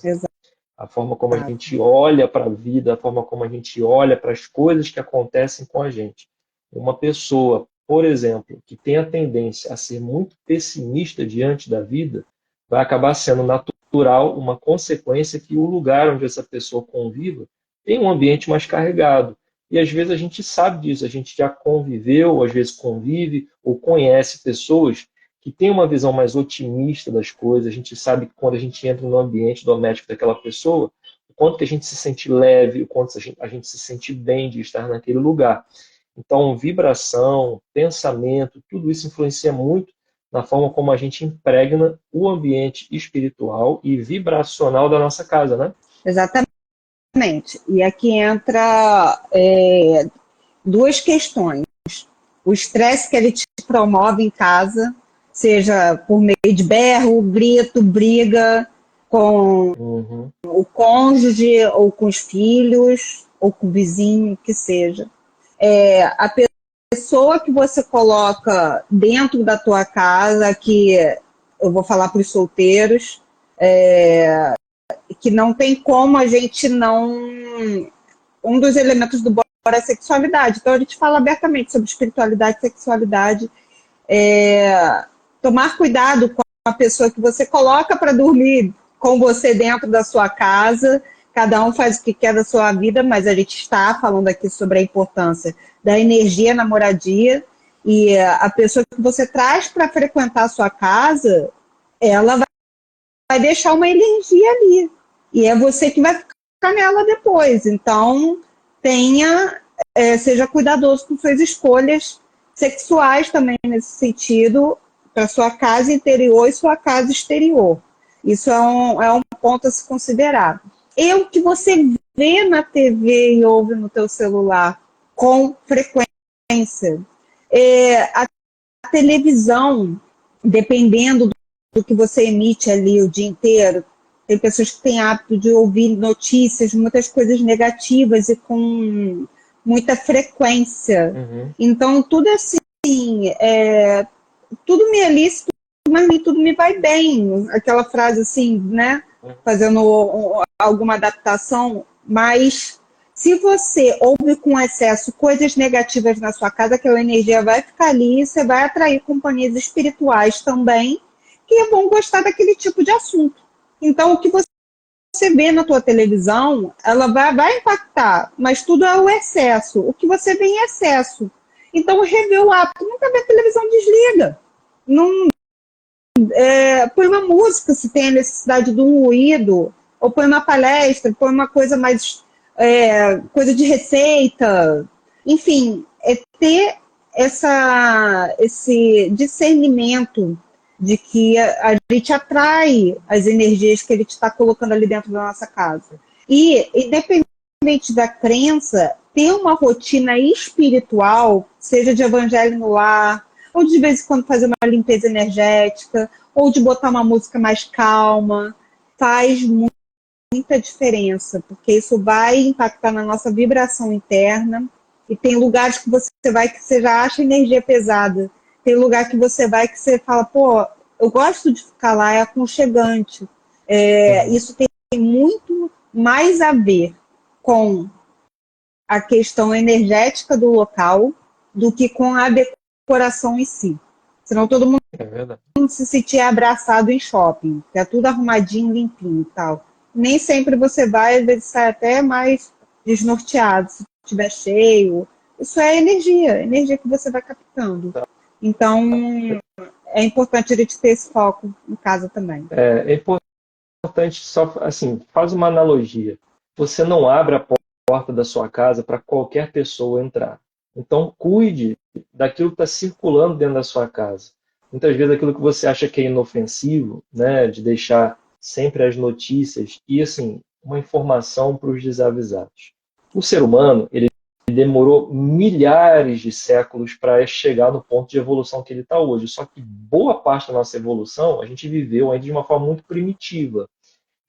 Speaker 1: A forma como a gente olha para a vida, a forma como a gente olha para as coisas que acontecem com a gente. Uma pessoa, por exemplo, que tem a tendência a ser muito pessimista diante da vida, vai acabar sendo natural, uma consequência que o lugar onde essa pessoa conviva tem um ambiente mais carregado. E às vezes a gente sabe disso, a gente já conviveu, ou às vezes convive, ou conhece pessoas que têm uma visão mais otimista das coisas. A gente sabe que quando a gente entra no ambiente doméstico daquela pessoa, o quanto que a gente se sente leve, o quanto a gente se sente bem de estar naquele lugar. Então, vibração, pensamento, tudo isso influencia muito na forma como a gente impregna o ambiente espiritual e vibracional da nossa casa, né?
Speaker 2: Exatamente. E aqui entra duas questões. O estresse que ele te promove em casa, seja por meio de berro, grito, briga com o cônjuge, ou com os filhos, ou com o vizinho, que seja. A pessoa que você coloca dentro da tua casa, que eu vou falar para os solteiros, que não tem como a gente não... Um dos elementos do bora é a sexualidade. Então a gente fala abertamente sobre espiritualidade e sexualidade. Tomar cuidado com a pessoa que você coloca para dormir com você dentro da sua casa. Cada um faz o que quer da sua vida, mas a gente está falando aqui sobre a importância da energia na moradia, e a pessoa que você traz para frequentar a sua casa, ela vai deixar uma energia ali, e é você que vai ficar nela depois. Então, seja cuidadoso com suas escolhas sexuais também nesse sentido, para sua casa interior e sua casa exterior. Isso é um ponto a se considerar. E o que você vê na TV e ouve no teu celular com frequência. A televisão, dependendo do que você emite ali o dia inteiro, tem pessoas que têm hábito de ouvir notícias, muitas coisas negativas e com muita frequência. Então, tudo assim, tudo me é lícito, mas nem tudo me vai bem. Aquela frase assim, né? Fazendo alguma adaptação, mas se você ouve com excesso coisas negativas na sua casa, aquela energia vai ficar ali, e você vai atrair companhias espirituais também, que é bom gostar daquele tipo de assunto. Então, o que você vê na tua televisão, ela vai impactar, mas tudo é o excesso. O que você vê em excesso. Então, rever o hábito. Nunca vê a televisão, desliga. Não... põe uma música se tem a necessidade de um ruído, ou põe uma palestra, põe uma coisa mais coisa de receita, enfim, ter esse discernimento de que a gente atrai as energias que ele está colocando ali dentro da nossa casa. E, independente da crença, ter uma rotina espiritual, seja de evangelho no lar, ou de vez em quando fazer uma limpeza energética, ou de botar uma música mais calma, faz muita diferença, porque isso vai impactar na nossa vibração interna. E tem lugares que você vai que você já acha energia pesada. Tem lugar que você vai que você fala, pô, eu gosto de ficar lá, é aconchegante. Isso tem muito mais a ver com a questão energética do local do que com a decoração em si. Senão todo mundo
Speaker 1: É verdade.
Speaker 2: se sentir abraçado em shopping, que é tudo arrumadinho, limpinho e tal. Nem sempre você vai, às vezes sai até mais desnorteado, se estiver cheio. Isso é energia que você vai captando. Então, é importante a gente ter esse foco em casa também.
Speaker 1: É importante só, assim, faz uma analogia. Você não abre a porta da sua casa para qualquer pessoa entrar. Então, cuide daquilo que está circulando dentro da sua casa. Muitas vezes aquilo que você acha que é inofensivo, né, de deixar sempre as notícias e, assim, uma informação para os desavisados. O ser humano, ele demorou milhares de séculos para chegar no ponto de evolução que ele está hoje. Só que boa parte da nossa evolução a gente viveu ainda de uma forma muito primitiva.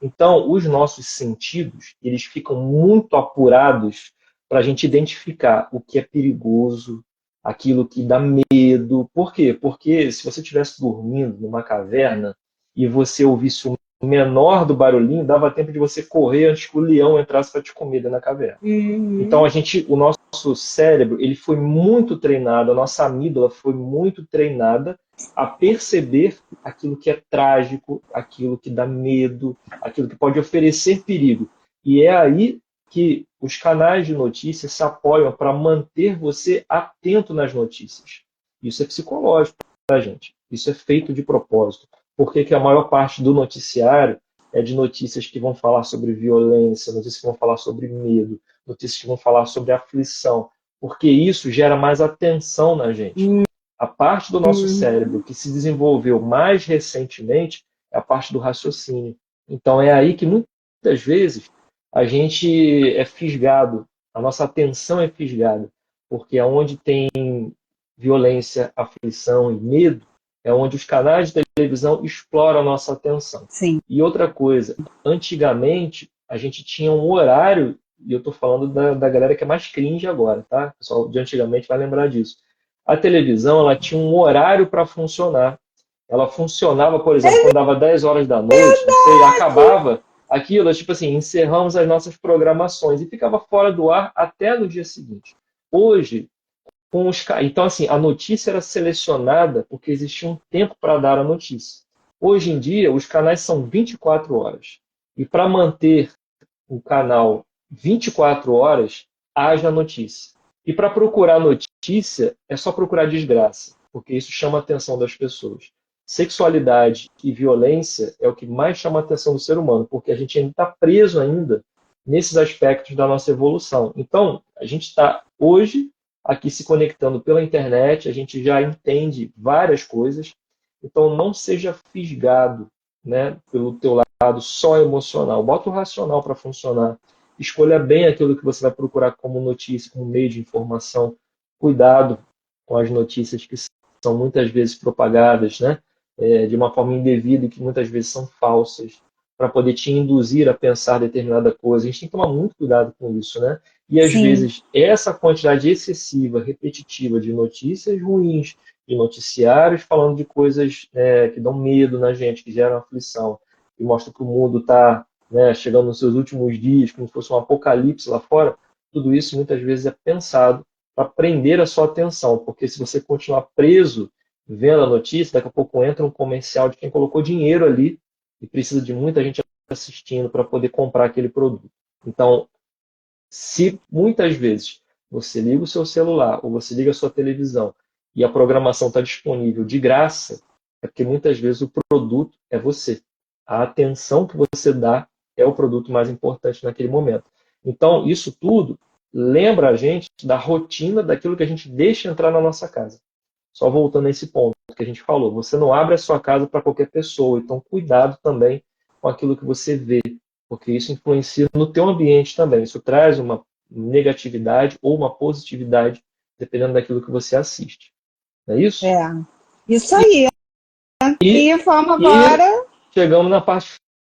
Speaker 1: Então, os nossos sentidos, eles ficam muito apurados para a gente identificar o que é perigoso, aquilo que dá medo. Por quê? Porque se você estivesse dormindo numa caverna e você ouvisse o menor do barulhinho, dava tempo de você correr antes que o leão entrasse para te comer dentro da caverna. Então, o nosso cérebro, ele foi muito treinado, a nossa amígdala foi muito treinada a perceber aquilo que é trágico, aquilo que dá medo, aquilo que pode oferecer perigo. E é aí que os canais de notícias se apoiam para manter você atento nas notícias. Isso é psicológico, tá, gente? Isso é feito de propósito. Porque que a maior parte do noticiário é de notícias que vão falar sobre violência, notícias que vão falar sobre medo, notícias que vão falar sobre aflição, porque isso gera mais atenção na gente. A parte do nosso cérebro que se desenvolveu mais recentemente é a parte do raciocínio. Então é aí que muitas vezes a gente é fisgado, a nossa atenção é fisgada, porque é onde tem violência, aflição e medo, é onde os canais de televisão exploram a nossa atenção.
Speaker 2: Sim.
Speaker 1: E outra coisa, antigamente a gente tinha um horário, e eu estou falando da galera que é mais cringe agora, tá? O pessoal de antigamente vai lembrar disso. A televisão, ela tinha um horário para funcionar. Ela funcionava, por exemplo, quando dava 10 horas da noite, não sei, acabava aquilo, tipo assim, encerramos as nossas programações e ficava fora do ar até no dia seguinte. Hoje, então, assim, a notícia era selecionada porque existia um tempo para dar a notícia. Hoje em dia, os canais são 24 horas. E para manter o canal 24 horas, haja notícia. E para procurar notícia, é só procurar desgraça, porque isso chama a atenção das pessoas. Sexualidade e violência é o que mais chama a atenção do ser humano, porque a gente ainda está preso ainda nesses aspectos da nossa evolução. Então, a gente está hoje aqui se conectando pela internet, a gente já entende várias coisas, então não seja fisgado, né, pelo teu lado só emocional. Bota o racional para funcionar. Escolha bem aquilo que você vai procurar como notícia, como meio de informação. Cuidado com as notícias que são muitas vezes propagadas, né, de uma forma indevida e que muitas vezes são falsas, para poder te induzir a pensar determinada coisa. A gente tem que tomar muito cuidado com isso, né? E às
Speaker 2: Sim.
Speaker 1: vezes essa quantidade excessiva, repetitiva de notícias ruins, de noticiários falando de coisas que dão medo na gente, que geram aflição, que mostram que o mundo está, né, chegando nos seus últimos dias, como se fosse um apocalipse lá fora, tudo isso muitas vezes é pensado para prender a sua atenção, porque se você continuar preso vendo a notícia, daqui a pouco entra um comercial de quem colocou dinheiro ali e precisa de muita gente assistindo para poder comprar aquele produto. Então, se muitas vezes você liga o seu celular ou você liga a sua televisão e a programação está disponível de graça, é porque muitas vezes o produto é você. A atenção que você dá é o produto mais importante naquele momento. Então, isso tudo lembra a gente da rotina daquilo que a gente deixa entrar na nossa casa. Só voltando a esse ponto que a gente falou, você não abre a sua casa para qualquer pessoa, então cuidado também com aquilo que você vê, porque isso influencia no teu ambiente também. Isso traz uma negatividade ou uma positividade, dependendo daquilo que você assiste. Não é isso?
Speaker 2: É. Isso aí.
Speaker 1: E,
Speaker 2: E vamos
Speaker 1: e
Speaker 2: agora.
Speaker 1: chegamos na parte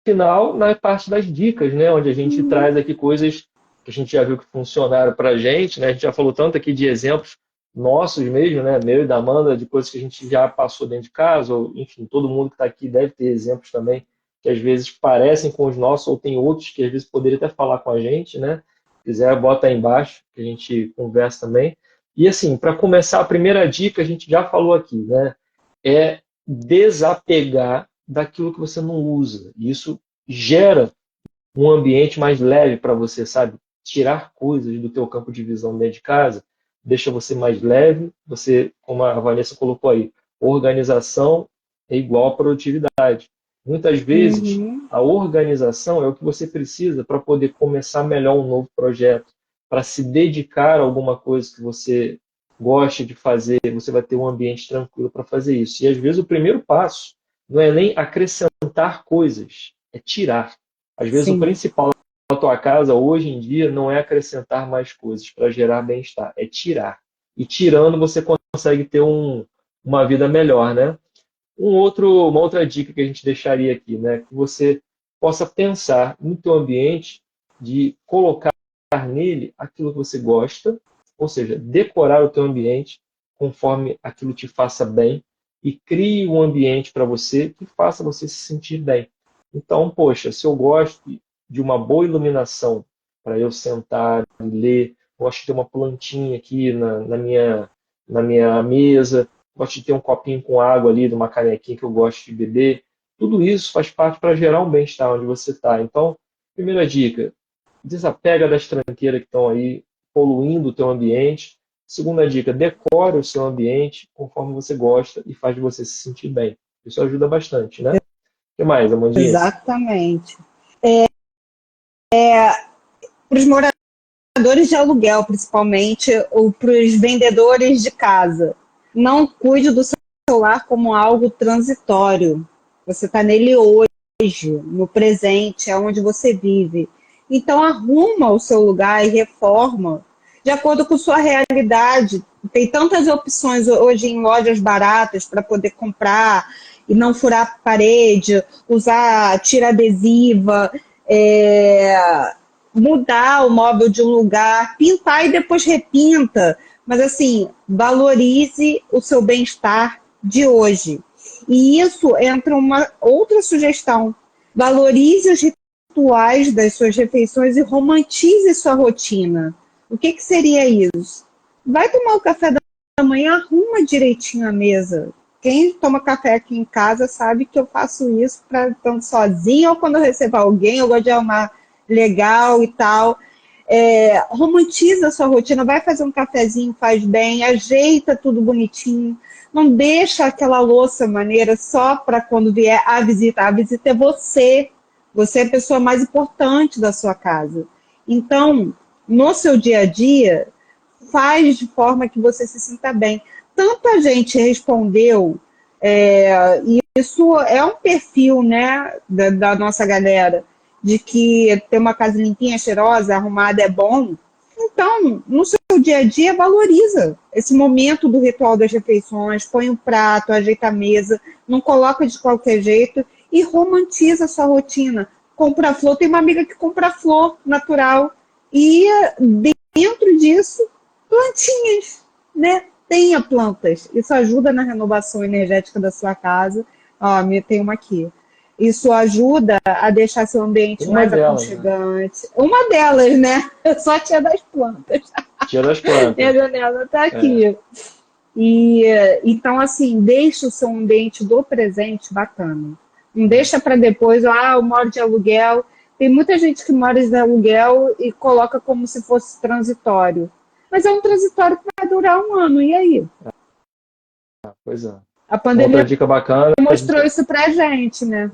Speaker 1: final, na parte das dicas, né? Onde a gente traz aqui coisas que a gente já viu que funcionaram para a gente, né? A gente já falou tanto aqui de exemplos nossos mesmo, né? Meu e da Amanda, de coisas que a gente já passou dentro de casa, ou enfim, todo mundo que está aqui deve ter exemplos também que às vezes parecem com os nossos, ou tem outros que às vezes poderia até falar com a gente, né? Se quiser, bota aí embaixo, que a gente conversa também. E assim, para começar, a primeira dica, a gente já falou aqui, né? É desapegar daquilo que você não usa. E isso gera um ambiente mais leve para você, sabe? Tirar coisas do teu campo de visão dentro de casa deixa você mais leve. Você, como a Vanessa colocou aí, organização é igual a produtividade. Muitas vezes,
Speaker 2: Uhum.
Speaker 1: a organização é o que você precisa para poder começar melhor um novo projeto, para se dedicar a alguma coisa que você gosta de fazer, você vai ter um ambiente tranquilo para fazer isso. E às vezes o primeiro passo não é nem acrescentar coisas, é tirar. Às vezes o
Speaker 2: Sim.
Speaker 1: principal na tua casa hoje em dia não é acrescentar mais coisas para gerar bem-estar, é tirar. E tirando você consegue ter uma vida melhor, né? Uma outra dica que a gente deixaria aqui, né? Que você possa pensar no teu ambiente de colocar nele aquilo que você gosta, ou seja, decorar o teu ambiente conforme aquilo te faça bem e crie um ambiente para você que faça você se sentir bem. Então, poxa, se eu gosto de uma boa iluminação para eu sentar e ler, gosto de ter uma plantinha aqui na minha mesa, gosto de ter um copinho com água ali, de uma canequinha que eu gosto de beber. Tudo isso faz parte para gerar um bem-estar onde você está. Então, primeira dica, desapega das tranqueiras que estão aí poluindo o teu ambiente. Segunda dica, decore o seu ambiente conforme você gosta e faz você se sentir bem. Isso ajuda bastante, né? O que mais, Amandinha?
Speaker 2: Exatamente. Para os moradores de aluguel, principalmente, ou para os vendedores de casa, não cuide do seu celular como algo transitório. Você está nele hoje, no presente, é onde você vive. Então, arruma o seu lugar e reforma de acordo com sua realidade. Tem tantas opções hoje em lojas baratas para poder comprar e não furar a parede, usar tira adesiva, mudar o móvel de um lugar, pintar e depois repinta. Mas assim, valorize o seu bem-estar de hoje. E isso entra uma outra sugestão. Valorize os rituais das suas refeições e romantize sua rotina. O que seria isso? Vai tomar o café da manhã, arruma direitinho a mesa. Quem toma café aqui em casa sabe que eu faço isso para tanto sozinha ou quando eu recebo alguém, eu gosto de arrumar legal e tal. Romantiza a sua rotina, vai fazer um cafezinho, faz bem, ajeita tudo bonitinho. Não deixa aquela louça maneira só para quando vier a visita. A visita é você. Você é a pessoa mais importante da sua casa. Então, no seu dia a dia, faz de forma que você se sinta bem. Tanta gente respondeu, e isso é um perfil, né, da nossa galera, de que ter uma casa limpinha, cheirosa, arrumada é bom. Então, no seu dia a dia, valoriza esse momento do ritual das refeições, põe um prato, ajeita a mesa, não coloca de qualquer jeito e romantiza a sua rotina. Compra flor, tem uma amiga que compra flor natural e dentro disso, plantinhas, né? Tenha plantas. Isso ajuda na renovação energética da sua casa. Ó, tem uma aqui. Isso ajuda a deixar seu ambiente
Speaker 1: Uma
Speaker 2: mais
Speaker 1: delas, né?
Speaker 2: aconchegante. Uma delas, né? Só a tia das plantas.
Speaker 1: Tia das plantas.
Speaker 2: Minha janela está aqui. E então, assim, deixa o seu ambiente do presente bacana. Não deixa para depois, eu moro de aluguel. Tem muita gente que mora de aluguel e coloca como se fosse transitório. Mas é um transitório que vai durar um ano, e aí?
Speaker 1: Pois é.
Speaker 2: A
Speaker 1: Uma outra
Speaker 2: pandemia
Speaker 1: dica bacana.
Speaker 2: mostrou isso pra gente, né?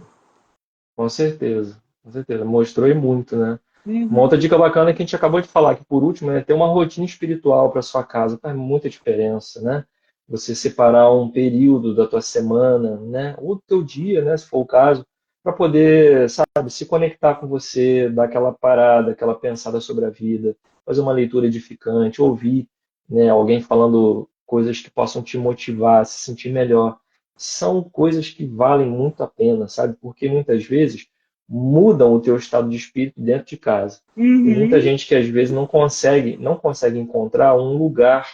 Speaker 1: Com certeza, com certeza. Mostrou e muito, né? Uma
Speaker 2: Uhum.
Speaker 1: outra dica bacana que a gente acabou de falar, que por último é ter uma rotina espiritual para sua casa. Faz muita diferença, né? Você separar um período da tua semana, né? Ou do teu dia, né? Se for o caso, para poder, sabe, se conectar com você, dar aquela parada, aquela pensada sobre a vida, fazer uma leitura edificante, ouvir, né, alguém falando coisas que possam te motivar, a se sentir melhor. São coisas que valem muito a pena, sabe? Porque muitas vezes mudam o teu estado de espírito dentro de casa. Tem muita
Speaker 2: Uhum.
Speaker 1: gente que às vezes não consegue encontrar um lugar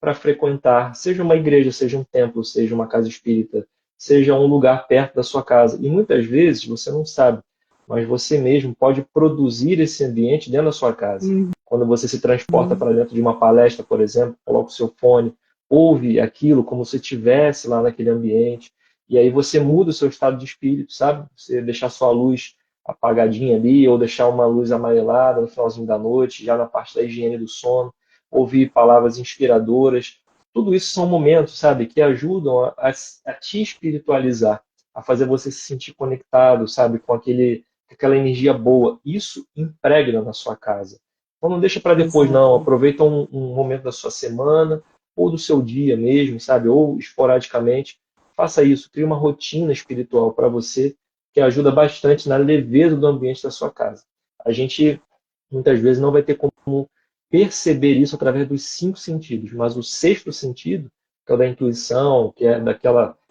Speaker 1: para frequentar, seja uma igreja, seja um templo, seja uma casa espírita, seja um lugar perto da sua casa. E muitas vezes você não sabe, mas você mesmo pode produzir esse ambiente dentro da sua casa. Quando você se transporta para dentro de uma palestra, por exemplo, coloca o seu fone, ouve aquilo como se estivesse lá naquele ambiente, e aí você muda o seu estado de espírito, sabe? Você deixar sua luz apagadinha ali, ou deixar uma luz amarelada no finalzinho da noite, já na parte da higiene do sono, ouvir palavras inspiradoras. Tudo isso são momentos, sabe, que ajudam a te espiritualizar, a fazer você se sentir conectado, sabe, com aquela energia boa. Isso impregna na sua casa. Então não deixa para depois, não. Aproveita um momento da sua semana, ou do seu dia mesmo, sabe, ou esporadicamente. Faça isso, crie uma rotina espiritual para você, que ajuda bastante na leveza do ambiente da sua casa. A gente, muitas vezes, não vai ter como perceber isso através dos 5 sentidos, mas o 6º sentido, que é o da intuição, que é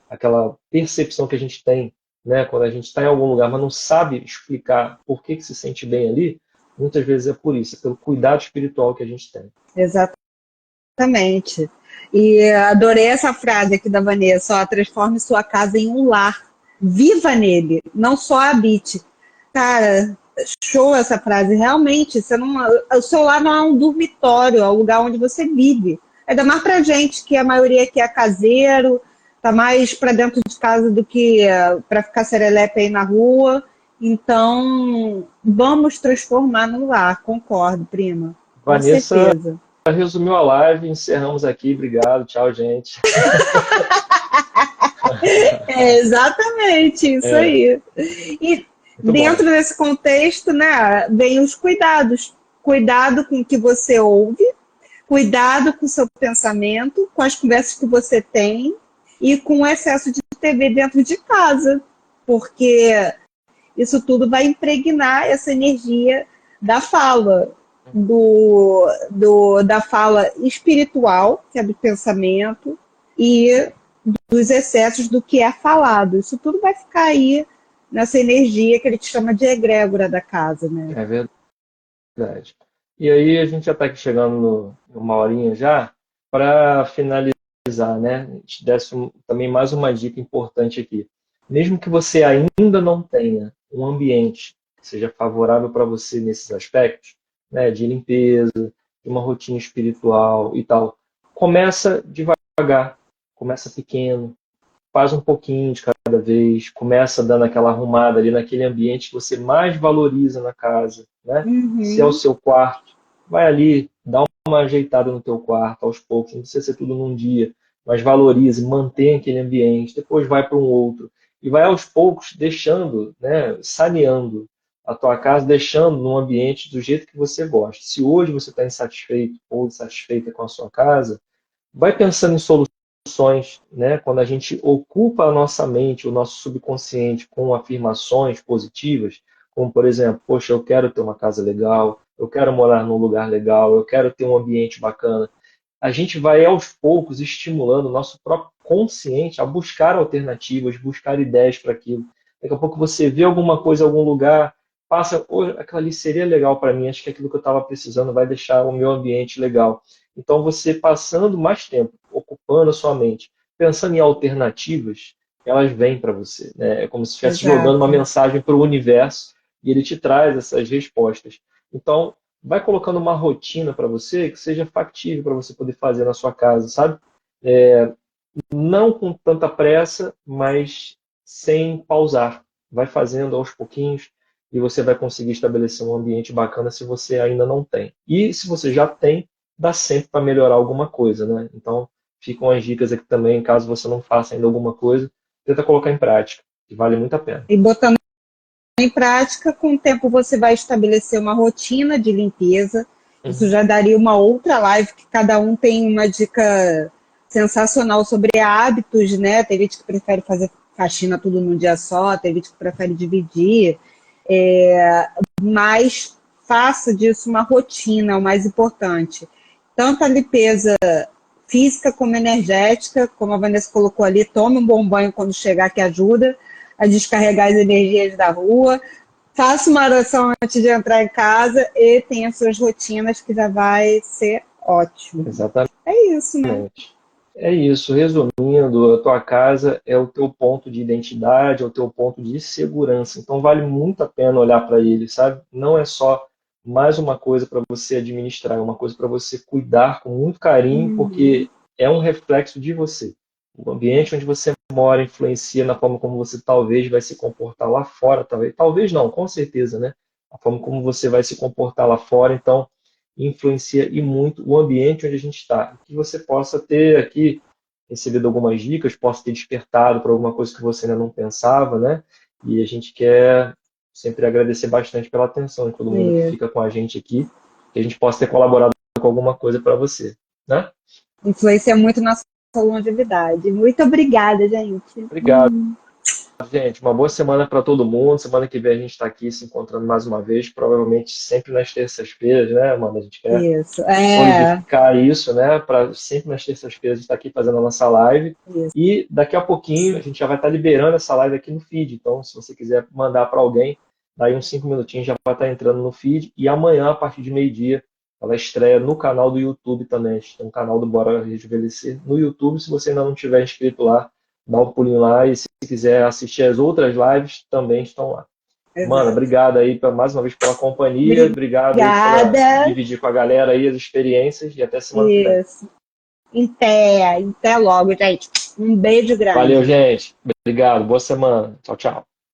Speaker 1: aquela percepção que a gente tem, né, quando a gente está em algum lugar, mas não sabe explicar por que se sente bem ali, muitas vezes é por isso, é pelo cuidado espiritual que a gente tem.
Speaker 2: Exatamente. E adorei essa frase aqui da Vanessa, ó, transforme sua casa em um lar. Viva nele, não só habite. Cara, show essa frase. Realmente, o seu lar não é um dormitório, é um lugar onde você vive. Ainda mais pra gente, que a maioria aqui é caseiro, tá mais pra dentro de casa do que pra ficar serelepe aí na rua. Então, vamos transformar num lar, concordo, prima. Com
Speaker 1: Vanessa,
Speaker 2: certeza.
Speaker 1: Resumiu a live, encerramos aqui. Obrigado, tchau, gente.
Speaker 2: É exatamente isso aí. E
Speaker 1: Muito
Speaker 2: dentro
Speaker 1: bom.
Speaker 2: desse contexto, né, vem os cuidados. Cuidado com o que você ouve, cuidado com o seu pensamento, com as conversas que você tem e com o excesso de TV dentro de casa, porque isso tudo vai impregnar essa energia da fala, da fala espiritual, que é do pensamento, e dos excessos do que é falado. Isso tudo vai ficar aí nessa energia que ele te chama de egrégora da casa, né?
Speaker 1: É verdade. E aí a gente já está aqui chegando numa horinha já, para finalizar, né? A gente desse também mais uma dica importante aqui. Mesmo que você ainda não tenha um ambiente que seja favorável para você nesses aspectos, né, de limpeza, de uma rotina espiritual e tal, começa devagar, começa pequeno, faz um pouquinho de cada vez, começa dando aquela arrumada ali naquele ambiente que você mais valoriza na casa, né? Se é o seu quarto, vai ali, dá uma ajeitada no teu quarto aos poucos, não precisa ser tudo num dia, mas valorize, mantém aquele ambiente, depois vai para um outro e vai aos poucos deixando, né, saneando a tua casa, deixando num ambiente do jeito que você gosta. Se hoje você está insatisfeito ou insatisfeita com a sua casa, vai pensando em soluções, né? Quando a gente ocupa a nossa mente, o nosso subconsciente com afirmações positivas, como por exemplo, poxa, eu quero ter uma casa legal, eu quero morar num lugar legal, eu quero ter um ambiente bacana. A gente vai aos poucos estimulando o nosso próprio consciente a buscar alternativas, buscar ideias para aquilo. Daqui a pouco você vê alguma coisa em algum lugar, passa, aquilo ali seria legal para mim, acho que aquilo que eu estava precisando vai deixar o meu ambiente legal. Então, você passando mais tempo, ocupando a sua mente, pensando em alternativas, elas vêm para você, né? É como se estivesse jogando uma mensagem para o universo e ele te traz essas respostas. Então, vai colocando uma rotina para você que seja factível para você poder fazer na sua casa, sabe? Não com tanta pressa, mas sem pausar. Vai fazendo aos pouquinhos e você vai conseguir estabelecer um ambiente bacana se você ainda não tem. E se você já tem, dá sempre para melhorar alguma coisa, né? Então, ficam as dicas aqui também, caso você não faça ainda alguma coisa, tenta colocar em prática, que vale muito a pena.
Speaker 2: E botando em prática, com o tempo você vai estabelecer uma rotina de limpeza. Isso já daria uma outra live, que cada um tem uma dica sensacional sobre hábitos, né? Tem gente que prefere fazer faxina tudo num dia só, tem gente que prefere dividir. Mas faça disso uma rotina, o mais importante. Tanto a limpeza física como energética, como a Vanessa colocou ali, tome um bom banho quando chegar, que ajuda a descarregar as energias da rua. Faça uma oração antes de entrar em casa e tenha suas rotinas, que já vai ser ótimo.
Speaker 1: Exatamente.
Speaker 2: É isso, né?
Speaker 1: É isso, resumindo, a tua casa é o teu ponto de identidade, é o teu ponto de segurança. Então vale muito a pena olhar para ele, sabe? Não é só mais uma coisa para você administrar, é uma coisa para você cuidar com muito carinho,
Speaker 2: Uhum.
Speaker 1: porque é um reflexo de você. O ambiente onde você mora influencia na forma como você talvez vai se comportar lá fora, talvez não, com certeza, né? A forma como você vai se comportar lá fora, então influencia e muito o ambiente onde a gente está. Que você possa ter aqui recebido algumas dicas, possa ter despertado para alguma coisa que você ainda não pensava, né? E a gente quer sempre agradecer bastante pela atenção de todo mundo que
Speaker 2: Isso.
Speaker 1: fica com a gente aqui, que a gente possa ter colaborado com alguma coisa para você, né?
Speaker 2: Influencia muito nossa longevidade. Muito obrigada, gente.
Speaker 1: Obrigado. Gente, uma boa semana para todo mundo. Semana que vem a gente está aqui se encontrando mais uma vez, provavelmente sempre nas terças-feiras, né, Amanda? A gente quer
Speaker 2: Isso.
Speaker 1: solidificar isso, né? Para sempre nas terças-feiras estar aqui fazendo a nossa live.
Speaker 2: Isso.
Speaker 1: E daqui a pouquinho a gente já vai estar liberando essa live aqui no feed. Então, se você quiser mandar para alguém, daí uns 5 minutinhos já vai estar entrando no feed. E amanhã, a partir de meio-dia, ela estreia no canal do YouTube também. A gente tem um canal do Bora Rejuvenescer no YouTube. Se você ainda não tiver inscrito lá, dá um pulinho lá. E se quiser assistir as outras lives, também estão lá. Mano,
Speaker 2: Exato.
Speaker 1: obrigado aí mais uma vez pela companhia, obrigado aí por
Speaker 2: Obrigada.
Speaker 1: dividir com a galera aí as experiências e até semana que vem.
Speaker 2: Isso. Até logo, gente. Um beijo
Speaker 1: Valeu,
Speaker 2: grande.
Speaker 1: gente. Obrigado. Boa semana. Tchau, tchau.